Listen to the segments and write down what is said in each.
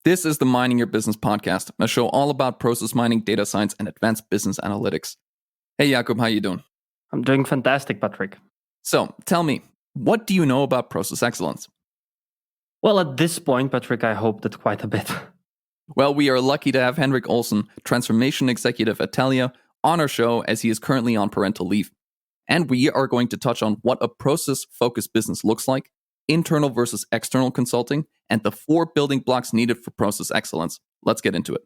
This is the Mining Your Business podcast, a show all about process mining, data science, and advanced business analytics. Hey, Jakub, how you doing? I'm doing fantastic, Patrick. So, tell me, what do you know about process excellence? Well, at this point, Patrick, I hope that quite a bit. Well, we are lucky to have Henrik Olsson, Transformation Executive at Telia, on our show as he is currently on parental leave. And we are going to touch on what a process-focused business looks like, internal versus external consulting, and the 4 building blocks needed for process excellence. Let's get into it.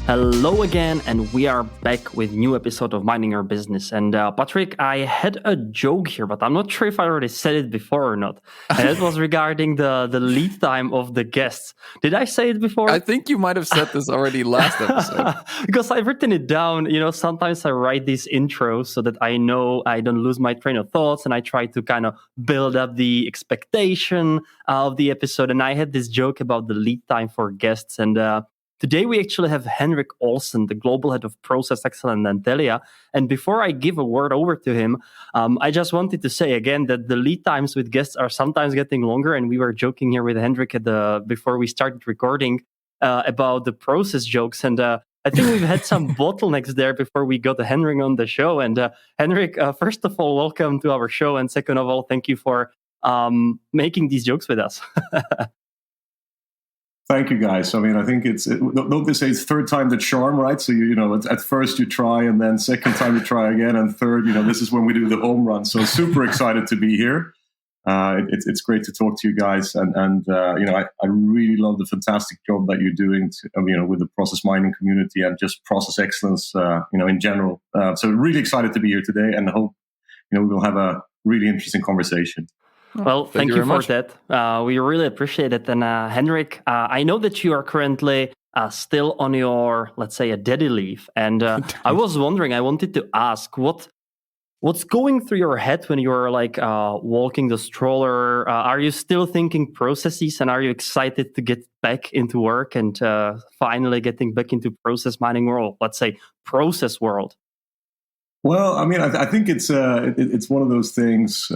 Hello again, and we are back with a new episode of Mining Your Business. And Patrick, I had a joke here, but I'm not sure if I already said it before or not. And it was regarding the lead time of the guests. Did I say it before? I think you might have said this already last episode. Because I've written it down. You know, sometimes I write these intros so that I know I don't lose my train of thoughts, and I try to kind of build up the expectation of the episode. And I had this joke about the lead time for guests, and today we actually have Henrik Olsson, the Global Head of Process Excellence at Telia. And before I give a word over to him, I just wanted to say again that the lead times with guests are sometimes getting longer. And we were joking here with Henrik before we started recording about the process jokes. And I think we've had some bottlenecks there before we got Henrik on the show. And Henrik, first of all, welcome to our show. And second of all, thank you for making these jokes with us. Thank you, guys. I mean, I think don't they say it's third time the charm, right? So, you know, at first you try, and then second time you try again, and third, you know, this is when we do the home run. So super excited to be here. It's great to talk to you guys. And you know, I really love the fantastic job that you're doing, you know, with the process mining community and just process excellence, you know, in general. So really excited to be here today, and hope, you know, we'll have a really interesting conversation. Well, thank you for that. We really appreciate it. And Henrik, I know that you are currently still on your, let's say, a daddy leave. And I was wondering, I wanted to ask, what's going through your head when you're like walking the stroller? Are you still thinking processes, and are you excited to get back into work and finally getting back into process mining world, let's say process world? Well, I mean, I think it's one of those things.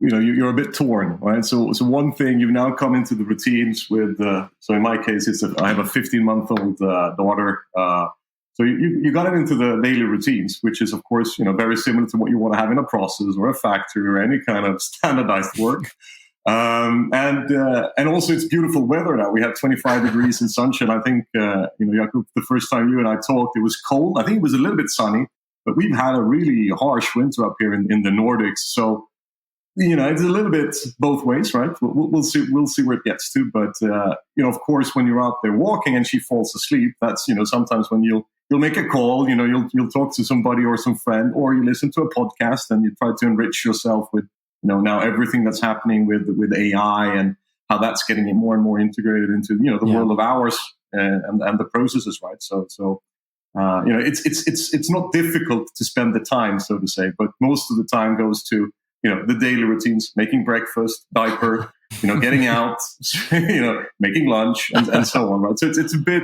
You know, you're a bit torn, right? So one thing, you've now come into the routines with. So in my case, I have a 15-month-old daughter. So you got into the daily routines, which is, of course, you know, very similar to what you want to have in a process or a factory or any kind of standardized work. And also it's beautiful weather now. We have 25 degrees and sunshine. I think, you know, Jakub, the first time you and I talked, it was cold. I think it was a little bit sunny, but we've had a really harsh winter up here in the Nordics. So, you know, it's a little bit both ways, right? We'll see where it gets to. But you know, of course, when you're out there walking and she falls asleep, that's, you know, sometimes when you'll make a call, you know, you'll talk to somebody or some friend, or you listen to a podcast and you try to enrich yourself with, you know, now everything that's happening with AI and how that's getting it more and more integrated into, you know, the world of hours and the processes, right? So you know, it's not difficult to spend the time, so to say, but most of the time goes to, you know, the daily routines, making breakfast, diaper, you know, getting out, you know, making lunch, and so on, right? So it's a bit,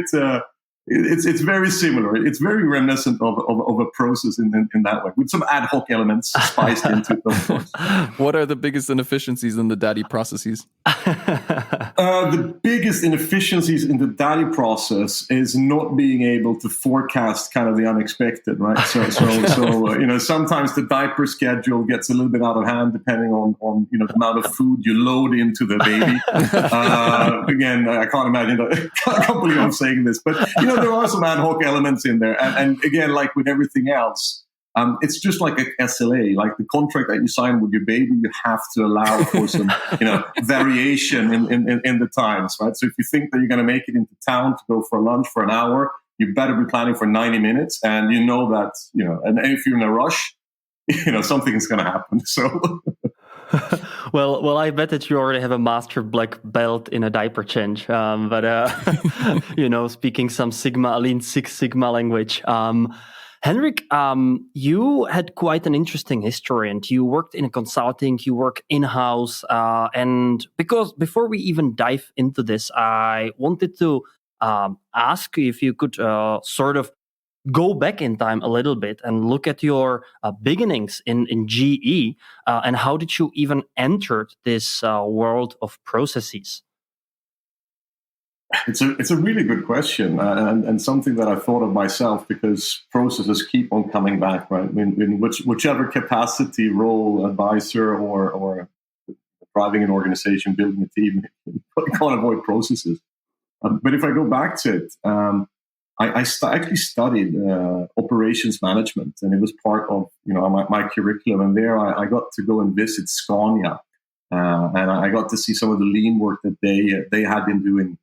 it's very similar. It's very reminiscent of a process in that way, with some ad hoc elements spiced into it, of course. What are the biggest inefficiencies in the daddy processes? The biggest inefficiencies in the daddy process is not being able to forecast kind of the unexpected, right? So you know, sometimes the diaper schedule gets a little bit out of hand depending on you know, the amount of food you load into the baby. Again, I can't imagine that. I can't believe I'm saying this, but you know, there are some ad hoc elements in there, and again, like with everything else. It's just like a SLA, like the contract that you sign with your baby. You have to allow for some, you know, variation in the times, right? So if you think that you're going to make it into town to go for lunch for an hour, you better be planning for 90 minutes, and you know that, you know, and if you're in a rush, you know, something is going to happen. So. Well, I bet that you already have a master black belt in a diaper change. But you know, speaking some Lean Six Sigma language. Henrik, you had quite an interesting history, and you worked in consulting, you work in-house, and because before we even dive into this, I wanted to ask you if you could sort of go back in time a little bit and look at your beginnings in GE, and how did you even enter this world of processes? It's a really good question, and something that I thought of myself, because processes keep on coming back, right? In whichever capacity, role, advisor, or driving an organization, building a team, you can't avoid processes. But if I go back to it, I actually studied operations management, and it was part of my curriculum. And there I got to go and visit Scania, and I got to see some of the lean work that they had been doing.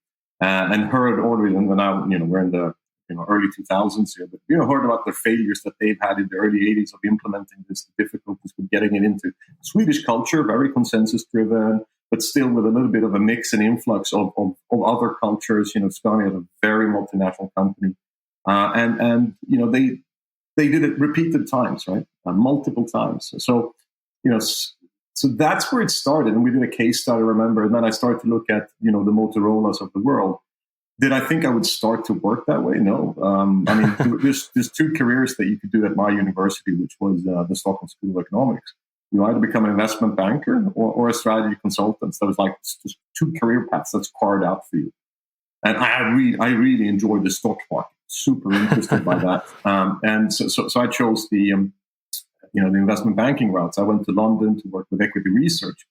And heard already, and now we're in the early 2000s here, but heard about the failures that they've had in the early 80s of implementing this, the difficulties with getting it into Swedish culture, very consensus driven, but still with a little bit of a mix and influx of other cultures. Scania is a very multinational company, and they did it repeated times, right, multiple times. So So that's where it started. And we did a case study, remember, and then I started to look at, the Motorola's of the world. Did I think I would start to work that way? No. I mean, there's two careers that you could do at my university, which was the Stockholm School of Economics. You either become an investment banker or a strategy consultant. So it was like just two career paths that's carved out for you. And I really enjoyed the stock market. Super interested by that. And so I chose the investment banking routes. I went to London to work with equity research.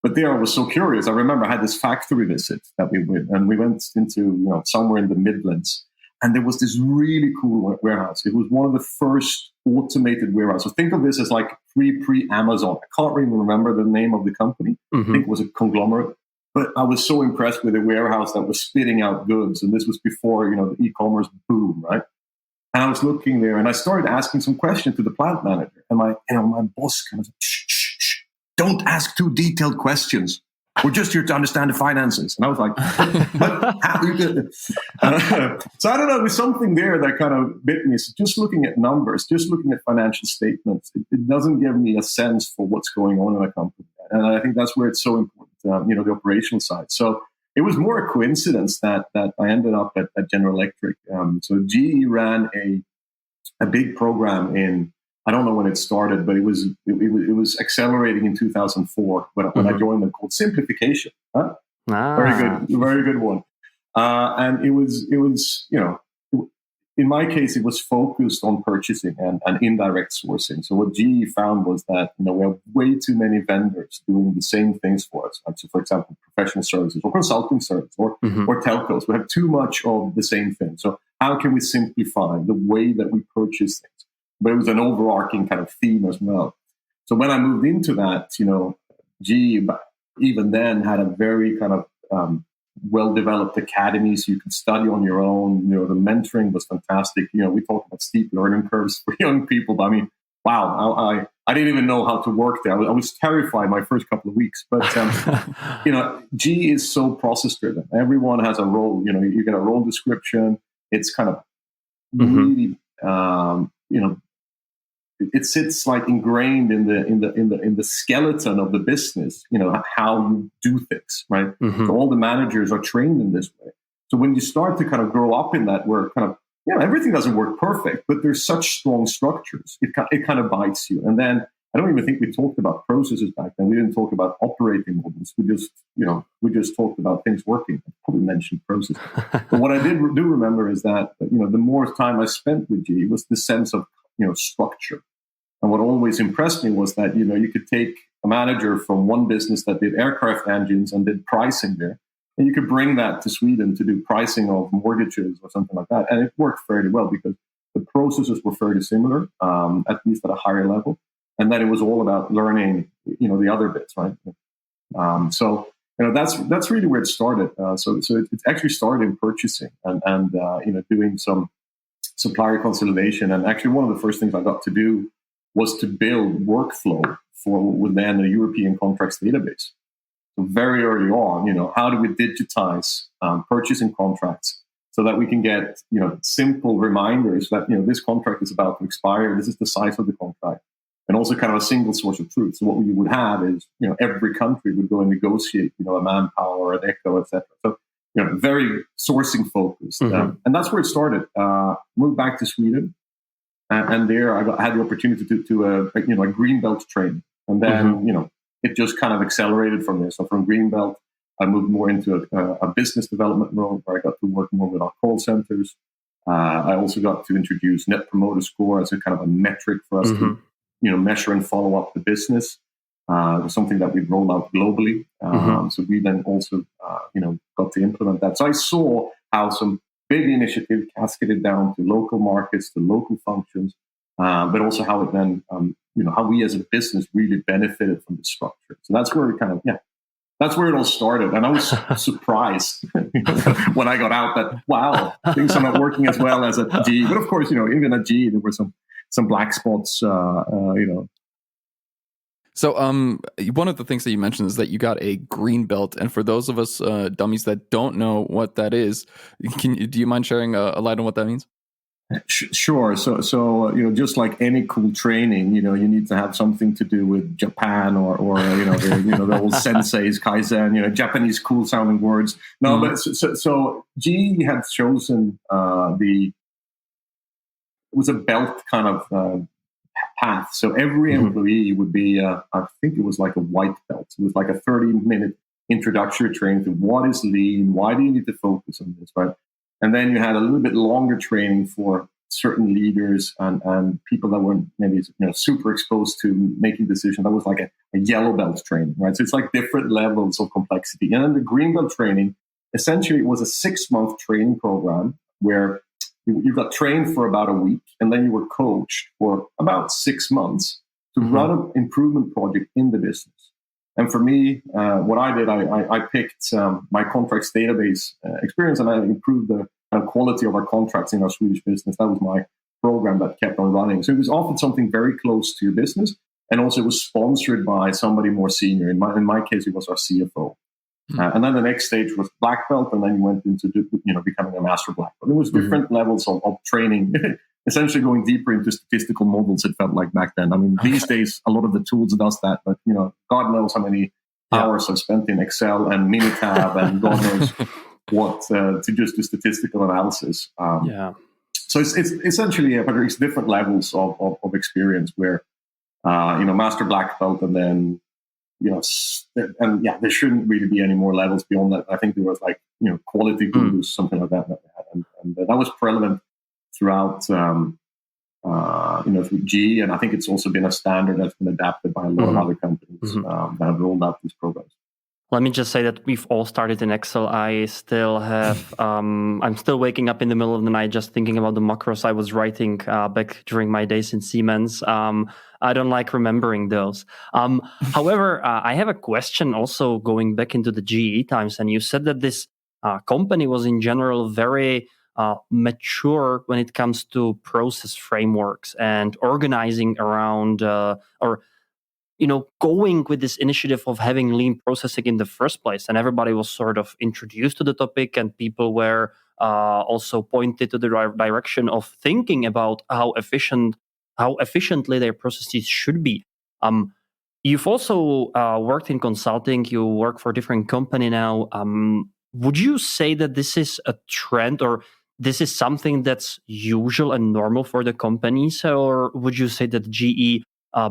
But there I was so curious. I remember I had this factory visit that we went, and we went into, somewhere in the Midlands. And there was this really cool warehouse. It was one of the first automated warehouses. So think of this as like pre-Amazon. I can't even remember the name of the company. Mm-hmm. I think it was a conglomerate. But I was so impressed with a warehouse that was spitting out goods. And this was before, the e-commerce boom, right? And I was looking there, and I started asking some questions to the plant manager. And my boss kind of said, shh, don't ask too detailed questions. We're just here to understand the finances. And I was like, but how you get it? So I don't know, there's something there that kind of bit me. So just looking at numbers, just looking at financial statements, it doesn't give me a sense for what's going on in a company. And I think that's where it's so important, the operational side. So it was more a coincidence that I ended up at General Electric. So GE ran a big program in, I don't know when it started, but it was accelerating in 2004 when I joined them, called Simplification. Huh? Very good one. And it was in my case, it was focused on purchasing and indirect sourcing. So what GE found was that we have way too many vendors doing the same things for us. Like, so for example, professional services or consulting services or telcos. We have too much of the same thing. So how can we simplify the way that we purchase things? But it was an overarching kind of theme as well. So when I moved into that, GE even then had a very kind of well-developed academies. You could study on your own. The mentoring was fantastic. We talked about steep learning curves for young people. But I mean, wow, I didn't even know how to work there. I was terrified my first couple of weeks. But, GE is so process-driven. Everyone has a role. You get a role description. It's kind of really, it sits like ingrained in the skeleton of the business, how you do things, right? So all the managers are trained in this way. So when you start to kind of grow up in that, where kind of, everything doesn't work perfect, but there's such strong structures, it kind of bites you. And then I don't even think we talked about processes back then. We didn't talk about operating models. We just talked about things working. I probably mentioned processes. But what I do remember is that, the more time I spent with GE was the sense of, structure. And what always impressed me was that, you could take a manager from one business that did aircraft engines and did pricing there, and you could bring that to Sweden to do pricing of mortgages or something like that. And it worked fairly well because the processes were fairly similar, at least at a higher level. And then it was all about learning, the other bits, right? So that's really where it started. So it actually started in purchasing and doing some supplier consolidation. And actually, one of the first things I got to do was to build workflow with then a European contracts database. So very early on, how do we digitize purchasing contracts so that we can get simple reminders that this contract is about to expire. This is the size of the contract. And also kind of a single source of truth. So what we would have is, every country would go and negotiate, a Manpower, an Echo, etc. So very sourcing focused. And that's where it started. Moved back to Sweden. And there I had the opportunity to do a green belt training. And then, it just kind of accelerated from there. So from green belt, I moved more into a business development role where I got to work more with our call centers. I also got to introduce Net Promoter Score as a kind of a metric for us to, measure and follow up the business. It was something that we rolled out globally. So we then also, got to implement that. So I saw how some big initiative cascaded down to local markets, to local functions, but also how it then, how we as a business really benefited from the structure. So that's where we that's where it all started. And I was surprised when I got out that, wow, things are not working as well as at G. But of course, even at G, there were some black spots, So one of the things that you mentioned is that you got a green belt. And for those of us dummies that don't know what that is, do you mind sharing a light on what that means? Sure. So just like any cool training, you need to have something to do with Japan or the old senseis, kaizen, Japanese cool sounding words. No, but so G had chosen it was a belt kind of path. So every employee would be, I think it was like a white belt. It was like a 30-minute introductory training to what is lean, why do you need to focus on this, right? And then you had a little bit longer training for certain leaders and people that weren't maybe super exposed to making decisions. That was like a yellow belt training, right? So it's like different levels of complexity. And then the green belt training, essentially it was a 6-month training program where you got trained for about a week, and then you were coached for about 6 months to run an improvement project in the business. And for me, what I did, I picked my contracts database experience, and I improved the quality of our contracts in our Swedish business. That was my program that kept on running. So it was often something very close to your business, and also it was sponsored by somebody more senior. In my case, it was our CFO. And then the next stage was black belt, and then you went into becoming a master black belt. There was different levels of training, essentially going deeper into statistical models. It felt like back then. I mean, these days a lot of the tools does that, but God knows how many hours I've spent in Excel and Minitab and God knows what to just do statistical analysis. So it's essentially, but it's different levels of experience where master black belt, and then. There shouldn't really be any more levels beyond that. I think there was quality gurus, something like that we had, and that was prevalent throughout, through G, and I think it's also been a standard that's been adapted by a lot of other companies that have rolled out these programs. Let me just say that we've all started in Excel. I still have, I'm still waking up in the middle of the night just thinking about the macros I was writing back during my days in Siemens. I don't like remembering those. However, I have a question also going back into the GE times. And you said that this company was in general very mature when it comes to process frameworks and organizing around going with this initiative of having lean processing in the first place. And everybody was sort of introduced to the topic, and people were also pointed to the direction of thinking about how efficiently their processes should be. You've also worked in consulting. You work for a different company now. Would you say that this is a trend, or this is something that's usual and normal for the companies? Or would you say that GE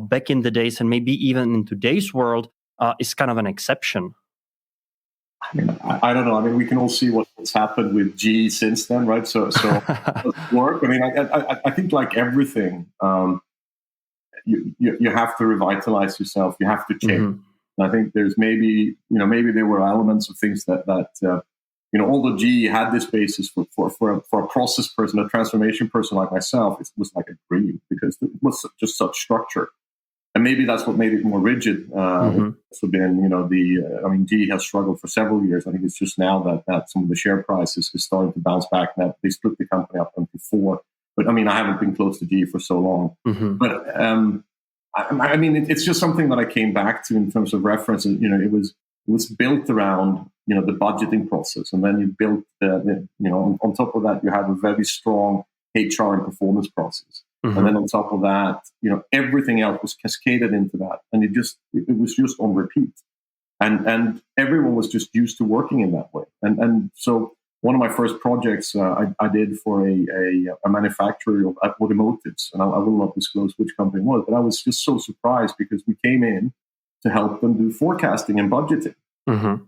back in the days, and maybe even in today's world, is kind of an exception? I mean, I don't know. I mean, we can all see what's happened with G since then, right? So work. I mean, I think like everything, you have to revitalize yourself. You have to change. And I think there's maybe there were elements of things that although G had this basis for a process person, a transformation person like myself, it was like a dream because it was just such structure. And maybe that's what made it more rigid. So then, G has struggled for several years. I think it's just now that some of the share prices is starting to bounce back. That they split the company up into 4. But I mean, I haven't been close to G for so long. But it's just something that I came back to in terms of reference. And, it was built around the budgeting process, and then you built on top of that you have a very strong HR and performance process. And then on top of that, everything else was cascaded into that. And it was just on repeat. and everyone was just used to working in that way. And so one of my first projects I did for a manufacturer of automotives, and I will not disclose which company it was, but I was just so surprised because we came in to help them do forecasting and budgeting. Mm-hmm.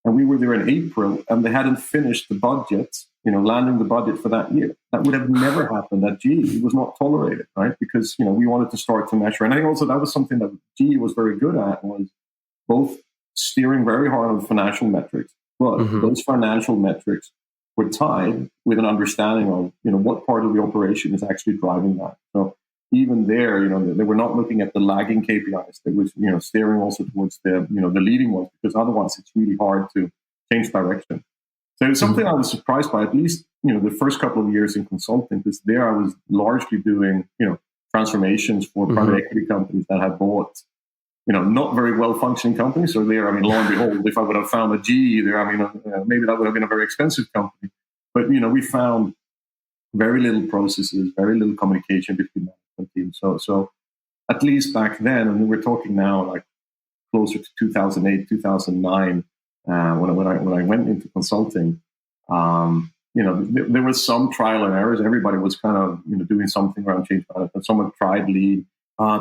And we were there in April, and they hadn't finished the budget, landing the budget for that year. That would have never happened at GE. It was not tolerated, right? Because, we wanted to start to measure. And I think also that was something that GE was very good at, was both steering very hard on financial metrics, but those financial metrics were tied with an understanding of, what part of the operation is actually driving that. So even there, they were not looking at the lagging KPIs. They was, steering also towards the leading ones, because otherwise it's really hard to change direction. So it's something I was surprised by, at least, the first couple of years in consulting, because there I was largely doing, transformations for private equity companies that had bought, not very well functioning companies. So there, lo and behold, if I would have found a GE there, maybe that would have been a very expensive company. But, we found very little processes, very little communication between management teams. So at least back then, and we're talking now like closer to 2008, 2009, when I went into consulting, there was some trial and errors. Everybody was kind of doing something around change management. Someone tried lead,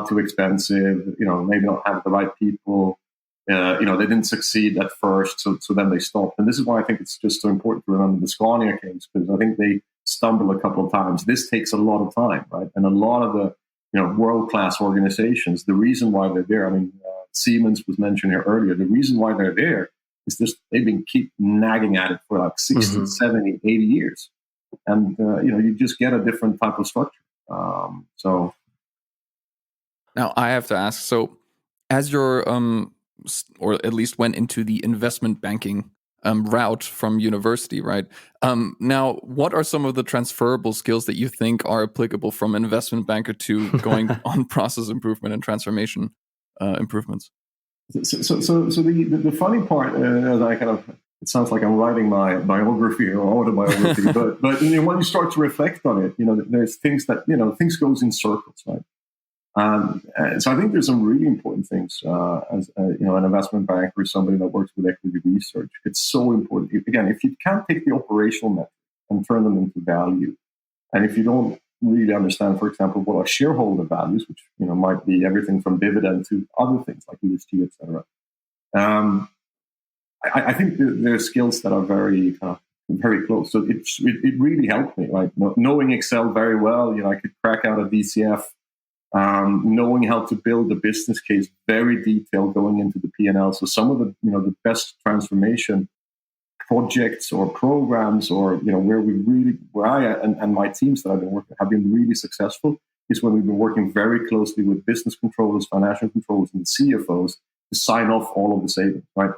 too expensive. Maybe not have the right people. They didn't succeed at first, so then they stopped. And this is why I think it's just so important to remember the Scania case, because I think they stumbled a couple of times. This takes a lot of time, right? And a lot of the world-class organizations, the reason why they're there, Siemens was mentioned here earlier, the reason why they're there is just they've been keep nagging at it for like 60, 70, 80 years. And, you just get a different type of structure. So now I have to ask, so as your, or at least went into the investment banking route from university, right? Now, what are some of the transferable skills that you think are applicable from investment banker to going on process improvement and transformation improvements? So the funny part, it sounds like I'm writing my biography or autobiography, but when you start to reflect on it, there's things that things goes in circles, right? So I think there's some really important things as an investment banker or somebody that works with equity research. It's so important. Again, if you can't take the operational metrics and turn them into value, and if you don't really understand, for example, what are shareholder values, which might be everything from dividend to other things like ESG, etc. I think there are skills that are very very close. So it really helped me, right? Knowing Excel very well, I could crack out a DCF. Knowing how to build a business case, very detailed, going into the P&L. So some of the the best transformation projects or programs, or where I and my teams that I've been working have been really successful, is when we've been working very closely with business controllers, financial controllers, and CFOs to sign off all of the savings, right?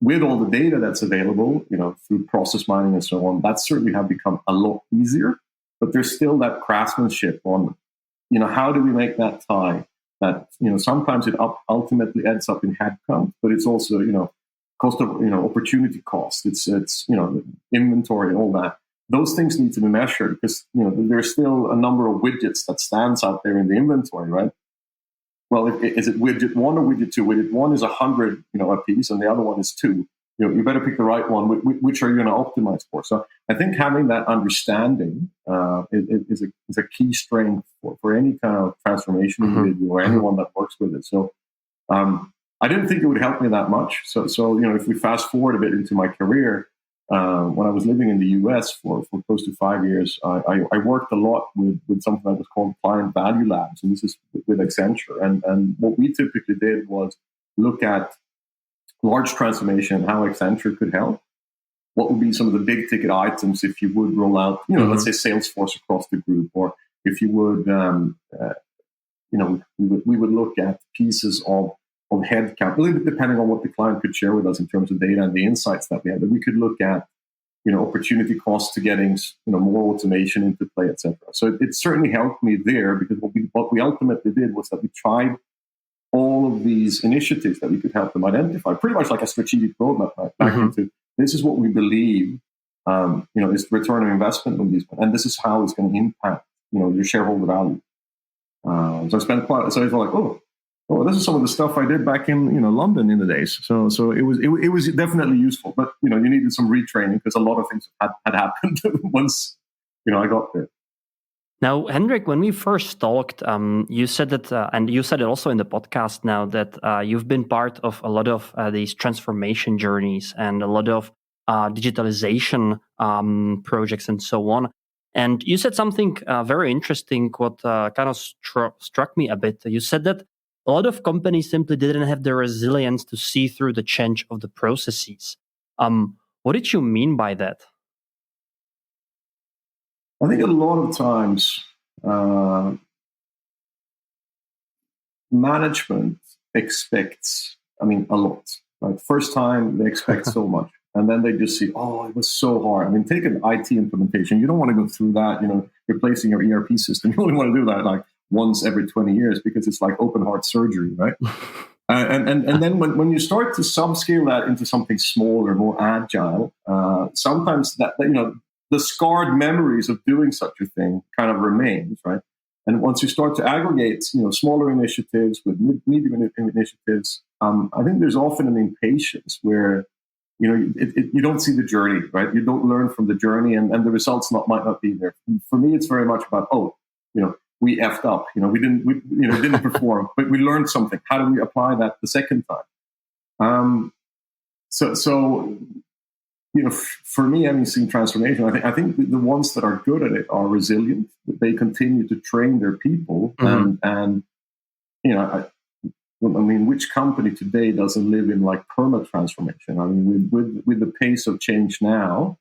With all the data that's available, through process mining and so on, that certainly have become a lot easier. But there's still that craftsmanship on, how do we make that tie? That sometimes it ultimately ends up in headcount, but it's also cost of opportunity cost. It's inventory, all that. Those things need to be measured, because there's still a number of widgets that stands out there in the inventory, right? Well, is it widget 1 or widget 2? Widget 1 is 100 a piece, and the other one is 2. You better pick the right one. Which are you going to optimize for? So I think having that understanding is a key strength for any kind of transformation individual or anyone that works with it. So I didn't think it would help me that much. So if we fast forward a bit into my career, when I was living in the US for close to 5 years, I worked a lot with something that was called Client Value Labs, and this is with Accenture. And what we typically did was look at large transformation, how Accenture could help. What would be some of the big ticket items if you would roll out, let's say Salesforce across the group, or if you would, we would look at pieces of headcount, a little bit depending on what the client could share with us in terms of data and the insights that we had. But we could look at, opportunity costs to getting, more automation into play, etc. So it certainly helped me there, because what we ultimately did was that we tried all of these initiatives that we could help them identify, pretty much like a strategic roadmap, right? Back into, this is what we believe, is the return on investment on these, and this is how it's going to impact, your shareholder value. So I spent so it's like, well, this is some of the stuff I did back in London in the days. So it was definitely useful, but you needed some retraining because a lot of things had happened once I got there. Now, Henrik, when we first talked, you said that, and you said it also in the podcast now, that you've been part of a lot of these transformation journeys and a lot of digitalization projects and so on. And you said something very interesting, what kind of struck me a bit. You said that a lot of companies simply didn't have the resilience to see through the change of the processes. What did you mean by that? I think a lot of times management expects, a lot. Right? First time they expect so much, and then they just see, oh, it was so hard. Take an IT implementation. You don't want to go through that, replacing your ERP system. You only want to do that like once every 20 years because it's like open heart surgery, right? And then when you start to subscale that into something smaller, more agile, sometimes that the scarred memories of doing such a thing kind of remains, right? And once you start to aggregate, smaller initiatives with medium initiatives, I think there's often an impatience where, you don't see the journey, right? You don't learn from the journey, and the results might not be there. For me, it's very much about, we effed up, we didn't perform, but we learned something. How do we apply that the second time? For me, seeing transformation, I think the ones that are good at it are resilient. They continue to train their people, and which company today doesn't live in like perma transformation? With the pace of change now,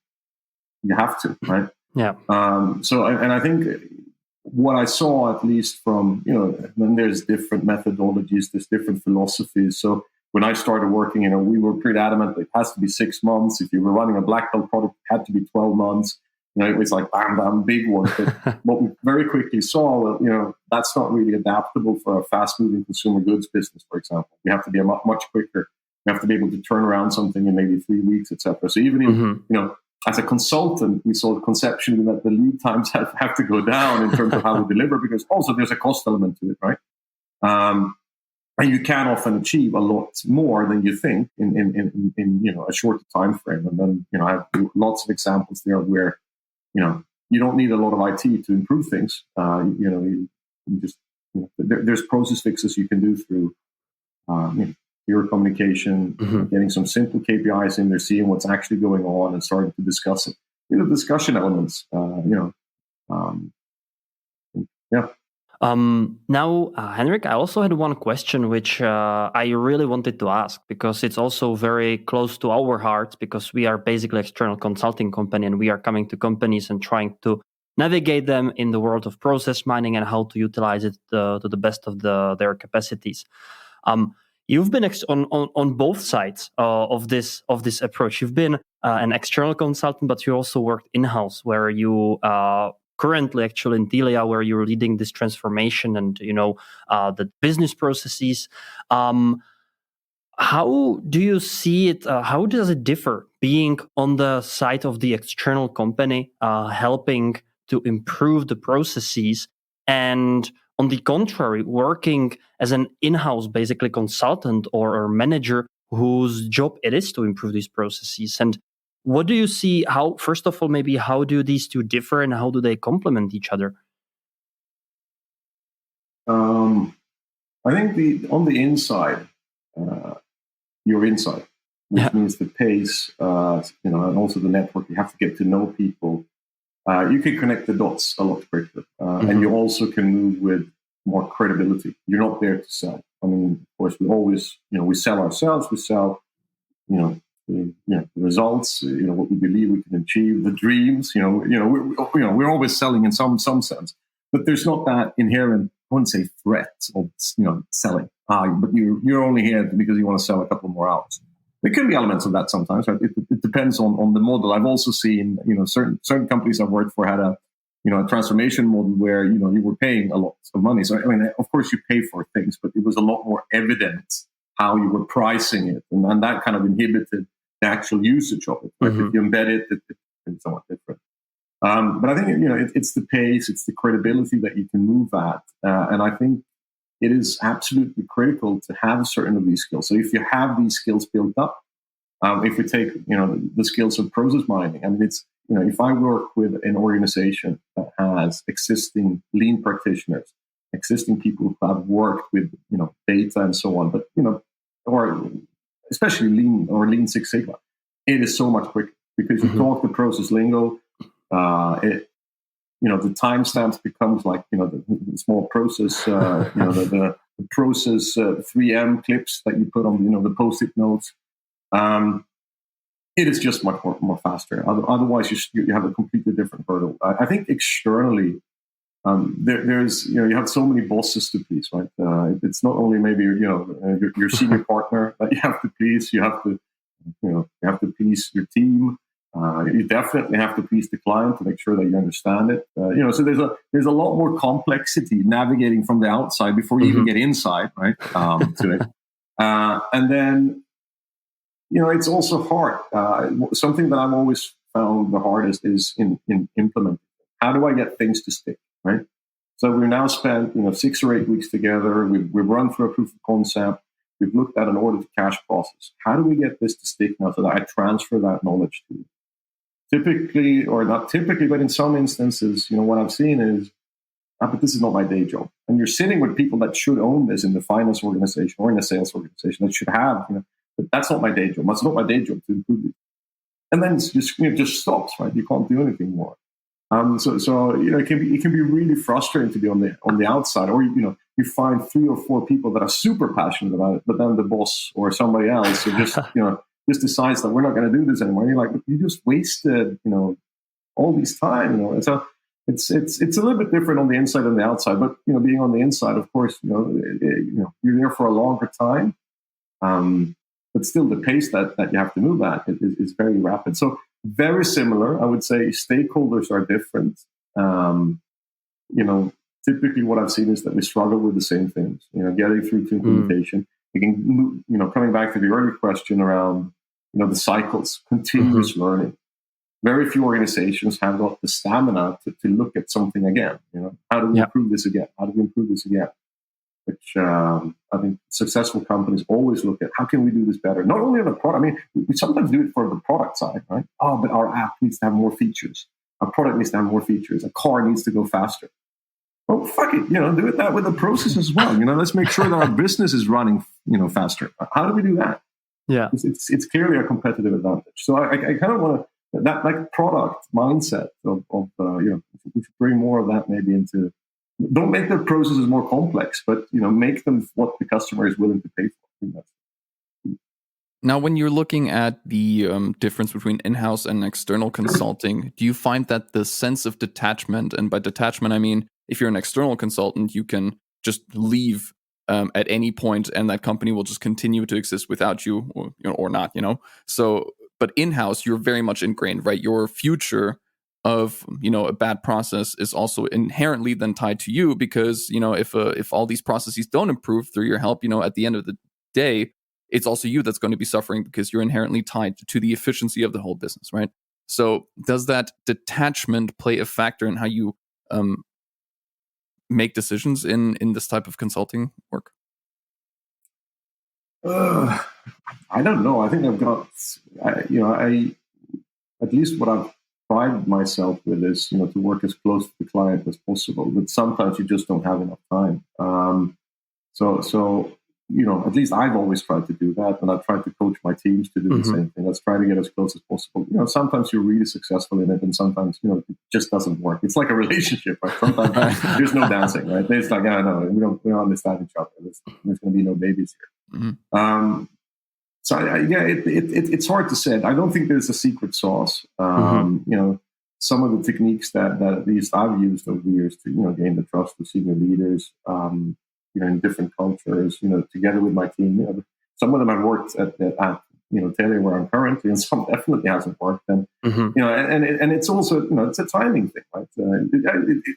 you have to, right? Yeah. I think what I saw, at least from then there's different methodologies, there's different philosophies. So when I started working, we were pretty adamant it has to be 6 months. If you were running a black belt product, it had to be 12 months. It was like bam, big ones. But what we very quickly saw, that's not really adaptable for a fast-moving consumer goods business, for example. We have to be much quicker. We have to be able to turn around something in maybe 3 weeks, etc. So even if, as a consultant, we saw conceptually that the lead times have to go down in terms of how we deliver, because also there's a cost element to it, right? And you can often achieve a lot more than you think in a shorter time frame. And then I have lots of examples there where you don't need a lot of IT to improve things. You just there's process fixes you can do through clear communication, getting some simple KPIs in there, seeing what's actually going on, and starting to discuss it. Discussion elements. Yeah. Now, Henrik, I also had one question which I really wanted to ask, because it's also very close to our hearts, because we are basically an external consulting company, and we are coming to companies and trying to navigate them in the world of process mining and how to utilize it to the best of their capacities. You've been on both sides of this approach. You've been an external consultant, but you also worked in-house, where you currently actually in Telia, where you're leading this transformation and the business processes. How do you see it? How does it differ being on the side of the external company, helping to improve the processes, and on the contrary, working as an in-house, basically consultant or manager whose job it is to improve these processes? And what do you see? How, first of all, maybe how do these two differ, and how do they complement each other? I think on the inside, you're inside, which means the pace, and also the network. You have to get to know people. You can connect the dots a lot quicker, and you also can move with more credibility. You're not there to sell. Of course, we always, we sell ourselves. We sell, the results. What we believe we can achieve, the dreams. We're always selling in some sense, but there's not that inherent, I wouldn't say threat of selling. But you're only here because you want to sell a couple more hours. There can be elements of that sometimes, right? It depends on the model. I've also seen, certain companies I've worked for had a transformation model where, you were paying a lot of money. So, of course you pay for things, but it was a lot more evident how you were pricing it. And that kind of inhibited the actual usage of it. Right? If you embed it, it's somewhat different. But I think, it's the pace, it's the credibility that you can move at. And I think it is absolutely critical to have certain of these skills. So if you have these skills built up, if we take, the skills of process mining, I mean, it's, if I work with an organization that has existing lean practitioners, existing people who have worked with, data and so on, but, or especially lean or Lean Six Sigma, it is so much quicker because you talk the process lingo. The timestamps becomes like, the small process, the process 3M clips that you put on, the Post-it notes. It is just much more faster. Otherwise, you have a completely different hurdle. I think externally, there's, you have so many bosses to please, right? It's not only maybe, your senior partner that you have to please. You have to, you have to please your team. You definitely have to please the client to make sure that you understand it. So there's a lot more complexity navigating from the outside before you even get inside, right? To it, and then, it's also hard. Something that I've always found the hardest is in implementing. How do I get things to stick, right? So we've now spent 6 or 8 weeks together. We've run through a proof of concept. We've looked at an order to cash process. How do we get this to stick now so that I transfer that knowledge to you? Typically, or not typically, but in some instances, what I've seen is, but this is not my day job. And you're sitting with people that should own this in the finance organization or in the sales organization that should have, but that's not my day job. That's not my day job to improve it. And then it just stops, right? You can't do anything more. So it can be really frustrating to be on the outside, or you find 3 or 4 people that are super passionate about it, but then the boss or somebody else who just just decides that we're not going to do this anymore. And you're like, you just wasted all this time. And so it's a little bit different on the inside and the outside. But being on the inside, of course, you're there for a longer time. But still, the pace that you have to move at is very rapid. So very similar, I would say. Stakeholders are different. Typically what I've seen is that we struggle with the same things. Getting through to implementation. We can, coming back to the earlier question around, the cycles, continuous learning. Very few organizations have got the stamina to look at something again. How do we improve this again? How do we improve this again? Which I think successful companies always look at. How can we do this better? Not only on the product. I mean, we sometimes do it for the product side, right? Oh, but our app needs to have more features. Our product needs to have more features. A car needs to go faster. Well, fuck it, do it that with the process as well. Let's make sure that our business is running, faster. How do we do that? Yeah, it's clearly a competitive advantage. So I kind of want to that like product mindset of we should bring more of that maybe into. Don't make the processes more complex, but make them what the customer is willing to pay for. Now, when you're looking at the difference between in-house and external consulting, do you find that the sense of detachment, and by detachment I mean if you're an external consultant, you can just leave at any point, and that company will just continue to exist without you, or not, So, but in-house, you're very much ingrained, right? Your future of a bad process is also inherently then tied to you, because if all these processes don't improve through your help, at the end of the day, it's also you that's going to be suffering because you're inherently tied to the efficiency of the whole business, right? So, does that detachment play a factor in how you make decisions in this type of consulting work? I don't know. I think I've got, I at least what I've prided myself with is, to work as close to the client as possible. But sometimes you just don't have enough time. So at least I've always tried to do that, and I've tried to coach my teams to do the same thing. Let's try to get as close as possible. Sometimes you're really successful in it, and sometimes it just doesn't work. It's like a relationship, right? Sometimes there's no dancing, right? It's like, no, we don't understand each other. There's going to be no babies here. So it's hard to say. I don't think there's a secret sauce. Some of the techniques that at least I've used over the years to gain the trust of senior leaders. In different cultures, together with my team. Some of them have worked at Telia where I'm currently, and some definitely hasn't worked. And and it's also it's a timing thing, right?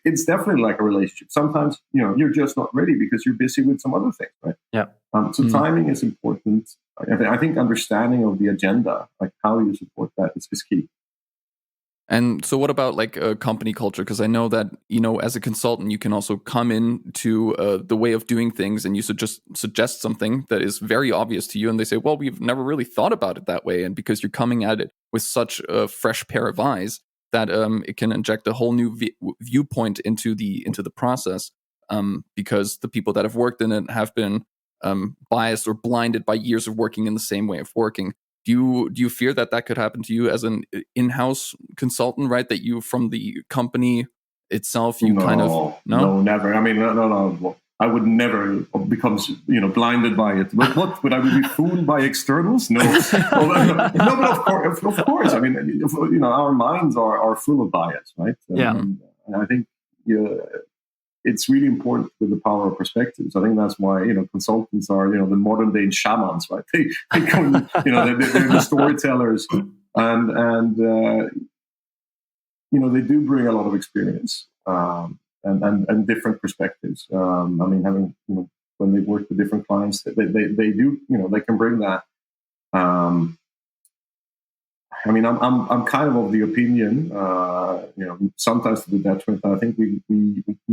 It's definitely like a relationship. Sometimes you're just not ready because you're busy with some other things, right? Yeah. So timing is important. I think understanding of the agenda, like how you support that, is key. And so what about like a company culture? Because I know that, as a consultant, you can also come into the way of doing things and you just suggest something that is very obvious to you. And they say, well, we've never really thought about it that way. And because you're coming at it with such a fresh pair of eyes that it can inject a whole new viewpoint into the process, because the people that have worked in it have been biased or blinded by years of working in the same way of working. Do you fear that could happen to you as an in-house consultant, right? That you, from the company itself, you no, never. I mean, no. I would never become, blinded by it. But what would I be fooled by externals? No, no. But of course. I mean, our minds are full of bias, right? And I think it's really important with the power of perspectives. I think that's why consultants are the modern day shamans, right? They come, they're the storytellers, and they do bring a lot of experience and different perspectives. I mean, having when they work with different clients, they do they can bring that. I mean, I'm kind of the opinion, sometimes to the detriment. I think we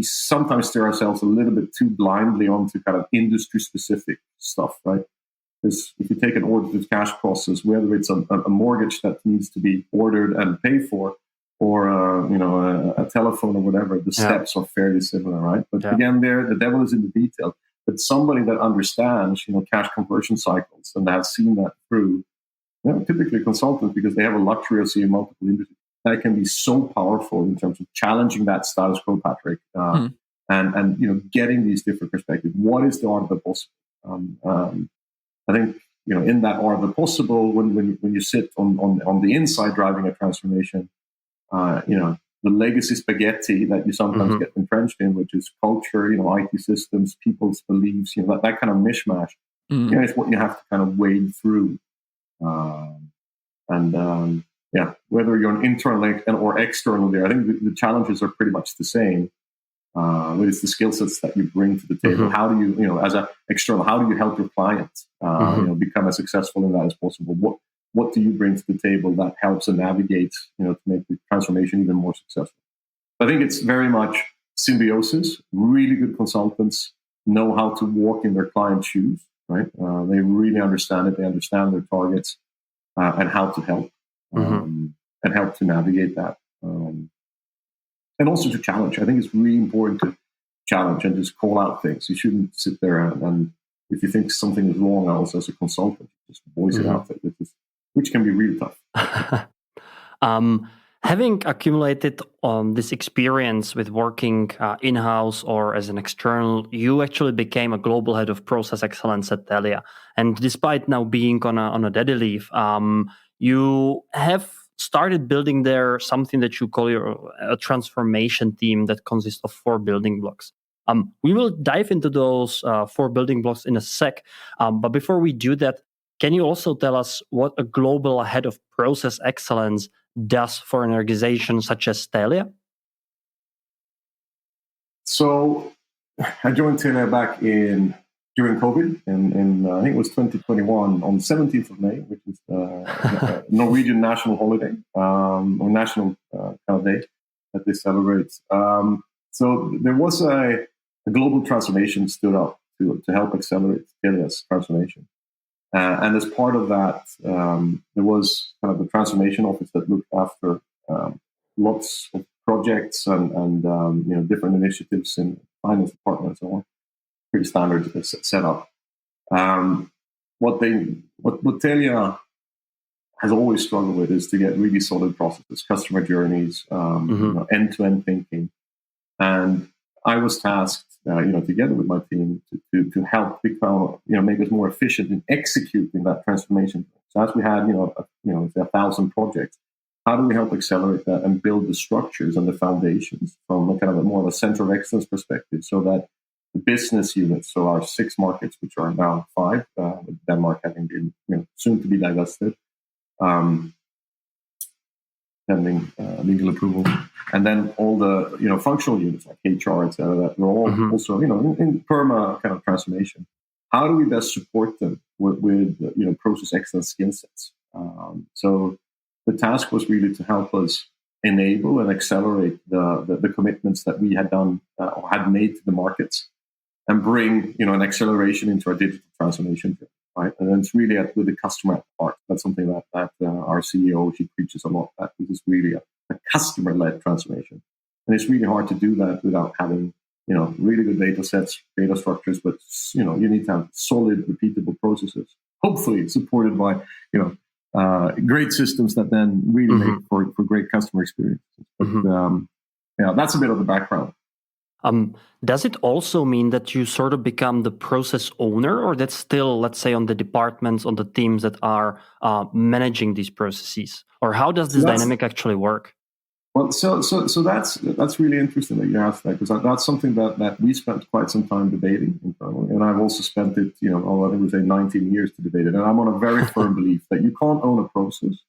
sometimes steer ourselves a little bit too blindly onto kind of industry specific stuff, right? Because if you take an order to cash process, whether it's a mortgage that needs to be ordered and paid for, or a telephone or whatever, the steps are fairly similar, right? But again, the devil is in the detail. But somebody that understands, cash conversion cycles and has seen that through. Typically consultants, because they have a luxury of seeing multiple industries, that can be so powerful in terms of challenging that status quo, Patrick, and getting these different perspectives. What is the art of the possible? I think in that art of the possible, when you sit on the inside driving a transformation, the legacy spaghetti that you sometimes get entrenched in, which is culture, IT systems, people's beliefs, that kind of mishmash, is what you have to kind of wade through. Whether you're an internal or external there, I think the challenges are pretty much the same. But it's the skill sets that you bring to the table. How do you, as an external, how do you help your client, become as successful in that as possible? What do you bring to the table that helps them navigate, to make the transformation even more successful? I think it's very much symbiosis. Really good consultants know how to walk in their client's shoes. Right? They really understand it. They understand their targets and how to help and help to navigate that. And also to challenge. I think it's really important to challenge and just call out things. You shouldn't sit there and if you think something is wrong, also as a consultant, just voice it out, which can be really tough. Having accumulated this experience with working in-house or as an external, you actually became a global head of process excellence at Telia. And despite now being on a daddy leave, you have started building there something that you call a transformation team that consists of 4 building blocks. We will dive into those 4 building blocks in a sec. But before we do that, can you also tell us what a global head of process excellence does for an organization such as Telia? So I joined Telia back during COVID, in I think it was 2021, on the 17th of May, which is the Norwegian national holiday, or national kind of day that they celebrate. So there was a global transformation stood up to help accelerate Telia's transformation. And as part of that, there was kind of the transformation office that looked after lots of projects and different initiatives in finance department and so on. Pretty standard setup. What Telia has always struggled with is to get really solid processes, customer journeys, end-to-end thinking, and I was tasked, together with my team, to help become, make us more efficient in executing that transformation. So as we had, 1,000 projects, how do we help accelerate that and build the structures and the foundations from a kind of more of a center of excellence perspective, so that the business units, so our 6 markets, which are now 5, with Denmark having been soon to be divested, pending legal approval, and then all the functional units like HR, etc., that we're all also in perma kind of transformation. How do we best support them with process excellence skill sets? So the task was really to help us enable and accelerate the commitments that we had done or had made to the markets, and bring an acceleration into our digital transformation, right? And then it's really with the customer at heart. That's something that our CEO, she preaches a lot. That this is really a customer-led transformation, and it's really hard to do that without having really good data sets, data structures, but you need to have solid, repeatable processes. Hopefully, supported by great systems that then really make for great customer experiences. But that's a bit of the background. Does it also mean that you sort of become the process owner, or that's still, let's say, on the departments, on the teams that are managing these processes? Or how does this dynamic actually work? Well, so that's really interesting that you asked that, because that's something that we spent quite some time debating internally, and I've also spent it, I would say 19 years to debate it. And I'm on a very firm belief that you can't own a process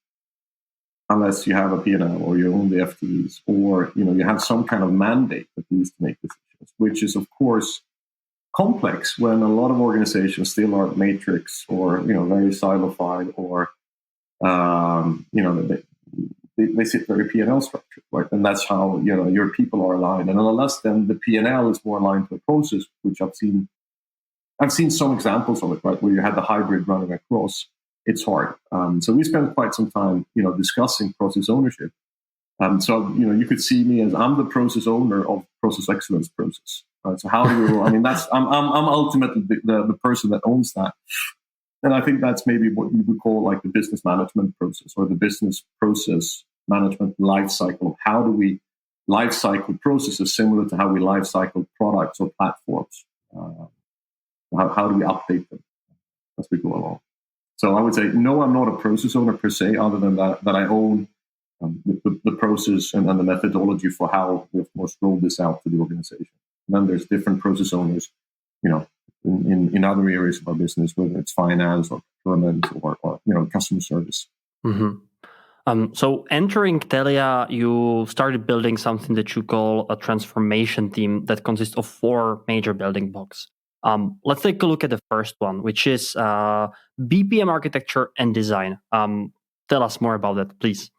unless you have a P&L, or you own the FTEs, or you have some kind of mandate that needs to make decisions, which is of course complex when a lot of organizations still are matrix or very silofied, or they sit very P&L structured, right? And that's how your people are aligned. And unless then the P&L is more aligned to a process, which I've seen some examples of it, right, where you had the hybrid running across. It's hard. So we spent quite some time, discussing process ownership. So you could see me as I'm the process owner of process excellence process. Right? So how do we? I mean, I'm ultimately the person that owns that. And I think that's maybe what you would call like the business management process, or the business process management life cycle. How do we life cycle processes similar to how we life cycle products or platforms? How do we update them as we go along? So I would say, no, I'm not a process owner per se, other than that I own the process and the methodology for how we, of course, roll this out to the organization. And then there's different process owners, in other areas of our business, whether it's finance or procurement or customer service. So entering Telia, you started building something that you call a transformation team that consists of 4 major building blocks. Let's take a look at the first one, which is BPM Architecture and Design. Tell us more about that, please.